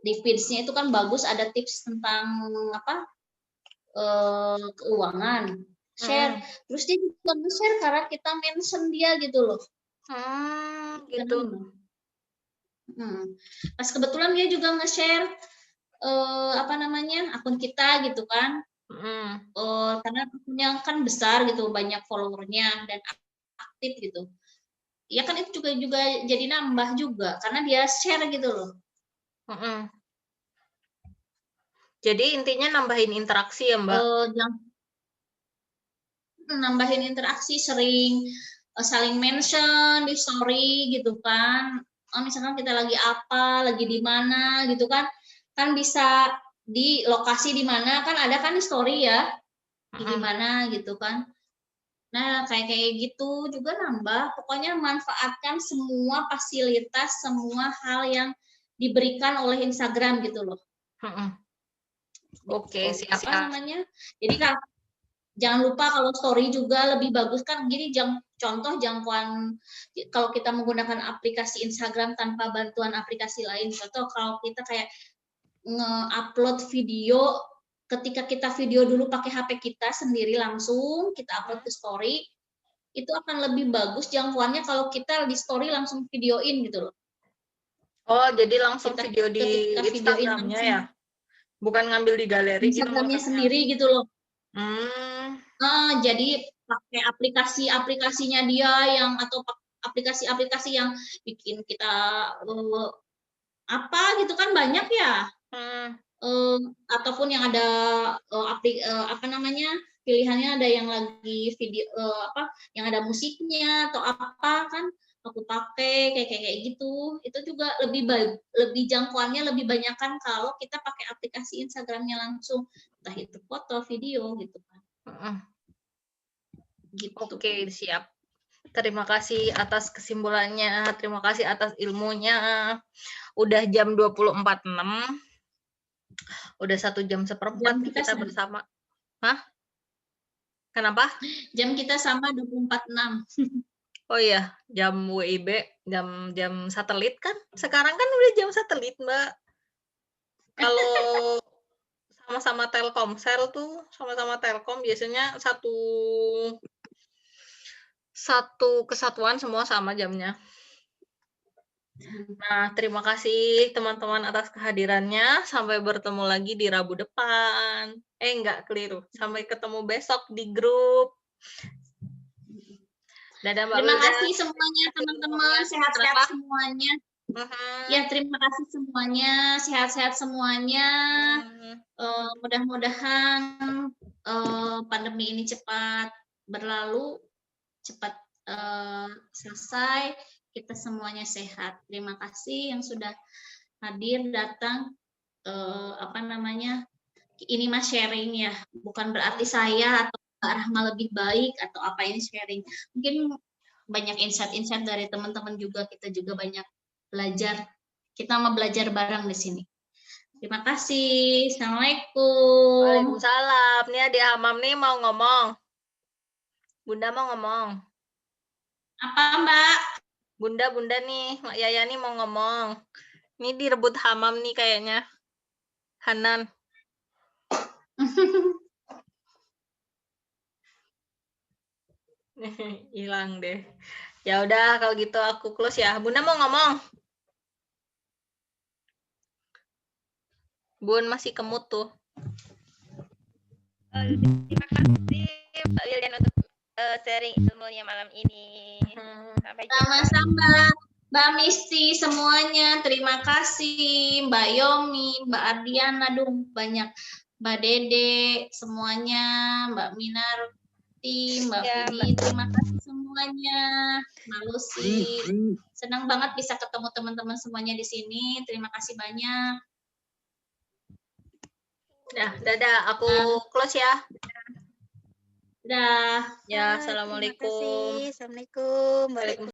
di feeds-nya itu kan bagus, ada tips tentang keuangan, share. Terus dia juga nge-share karena kita mention dia gitu loh. Gitu. Pas kebetulan dia juga nge-share akun kita gitu kan. Karena akunnya kan besar gitu, banyak followernya dan aktif gitu. Ya kan itu juga jadi nambah juga karena dia share gitu loh. Jadi intinya nambahin interaksi ya Mbak? Nambahin interaksi, sering saling mention di story gitu kan. Misalkan kita lagi apa, lagi di mana gitu kan bisa di lokasi di mana kan ada kan di story ya, di mana gitu kan. Nah kayak gitu juga nambah. Pokoknya manfaatkan semua fasilitas, semua hal yang diberikan oleh Instagram gitu loh. Oke, siap. Jadi jangan lupa kalau story juga lebih bagus kan. Gini contoh jangkauan kalau kita menggunakan aplikasi Instagram tanpa bantuan aplikasi lain. Contoh kalau kita kayak nge-upload video ketika kita video dulu pakai HP kita sendiri langsung, kita upload ke story, itu akan lebih bagus jangkauannya kalau kita di story langsung videoin gitu loh. Oh, jadi langsung Kita video di ketika videoin Instagramnya langsung ya? Bukan ngambil di galeri gitu Instagramnya maksudnya? sendiri gitu loh. Hmm. Jadi pakai aplikasinya dia yang atau aplikasi-aplikasi yang bikin kita apa gitu kan banyak ya. Ataupun yang ada apa namanya pilihannya ada yang lagi video yang ada musiknya atau apa kan aku pakai kayak gitu itu juga lebih jangkauannya lebih banyak kan kalau kita pakai aplikasi Instagramnya langsung entah itu foto video gitu kan. Gitu. Oke, siap. Terima kasih atas kesimpulannya, terima kasih atas ilmunya. Udah jam 24.06. Udah 1 jam seperempat kita bersama. Hah? Kenapa? Jam kita sama 24.06. Oh iya, jam WIB, jam satelit kan? Sekarang kan udah jam satelit, Mbak. Kalau sama-sama Telkomsel tuh, sama-sama Telkom biasanya satu kesatuan semua sama jamnya. Nah, terima kasih teman-teman atas kehadirannya. Sampai bertemu lagi di Rabu depan. Enggak, keliru. Sampai ketemu besok di grup. Dadah, Mbak. Terima kasih semuanya teman-teman. Sehat-sehat semuanya. Ya, terima kasih semuanya. Sehat-sehat semuanya. Mudah-mudahan pandemi ini cepat berlalu, cepat selesai. Kita semuanya sehat. Terima kasih yang sudah hadir datang. Ini mas sharing ya, bukan berarti saya atau Mbak Rahma lebih baik atau apa ini sharing. Mungkin banyak insight-insight dari teman-teman juga, kita juga banyak belajar. Kita mau belajar bareng di sini. Terima kasih. Assalamualaikum. Waalaikumsalam. Nih Adik Hamam nih mau ngomong. Bunda mau ngomong. Apa Mbak? Bunda nih, Mak Yaya nih mau ngomong. Ini direbut Hamam nih kayaknya. Hanan. Hilang deh. Ya udah kalau gitu aku close ya. Bunda mau ngomong. Bun masih kemut tuh. Terima kasih Mbak Willian untuk sharing ilmunya malam ini. Sampai jumpa. Sama-sama Mbak Misti semuanya. Terima kasih Mbak Yomi, Mbak Ardiana, banyak Mbak Dede semuanya, Mbak Minarti, Mbak Fidi. Terima kasih semuanya. Mbak Lucy. Senang banget bisa ketemu teman-teman semuanya di sini. Terima kasih banyak. Nah, dadah. Aku close ya. Dah. Ya, assalamualaikum. Assalamualaikum.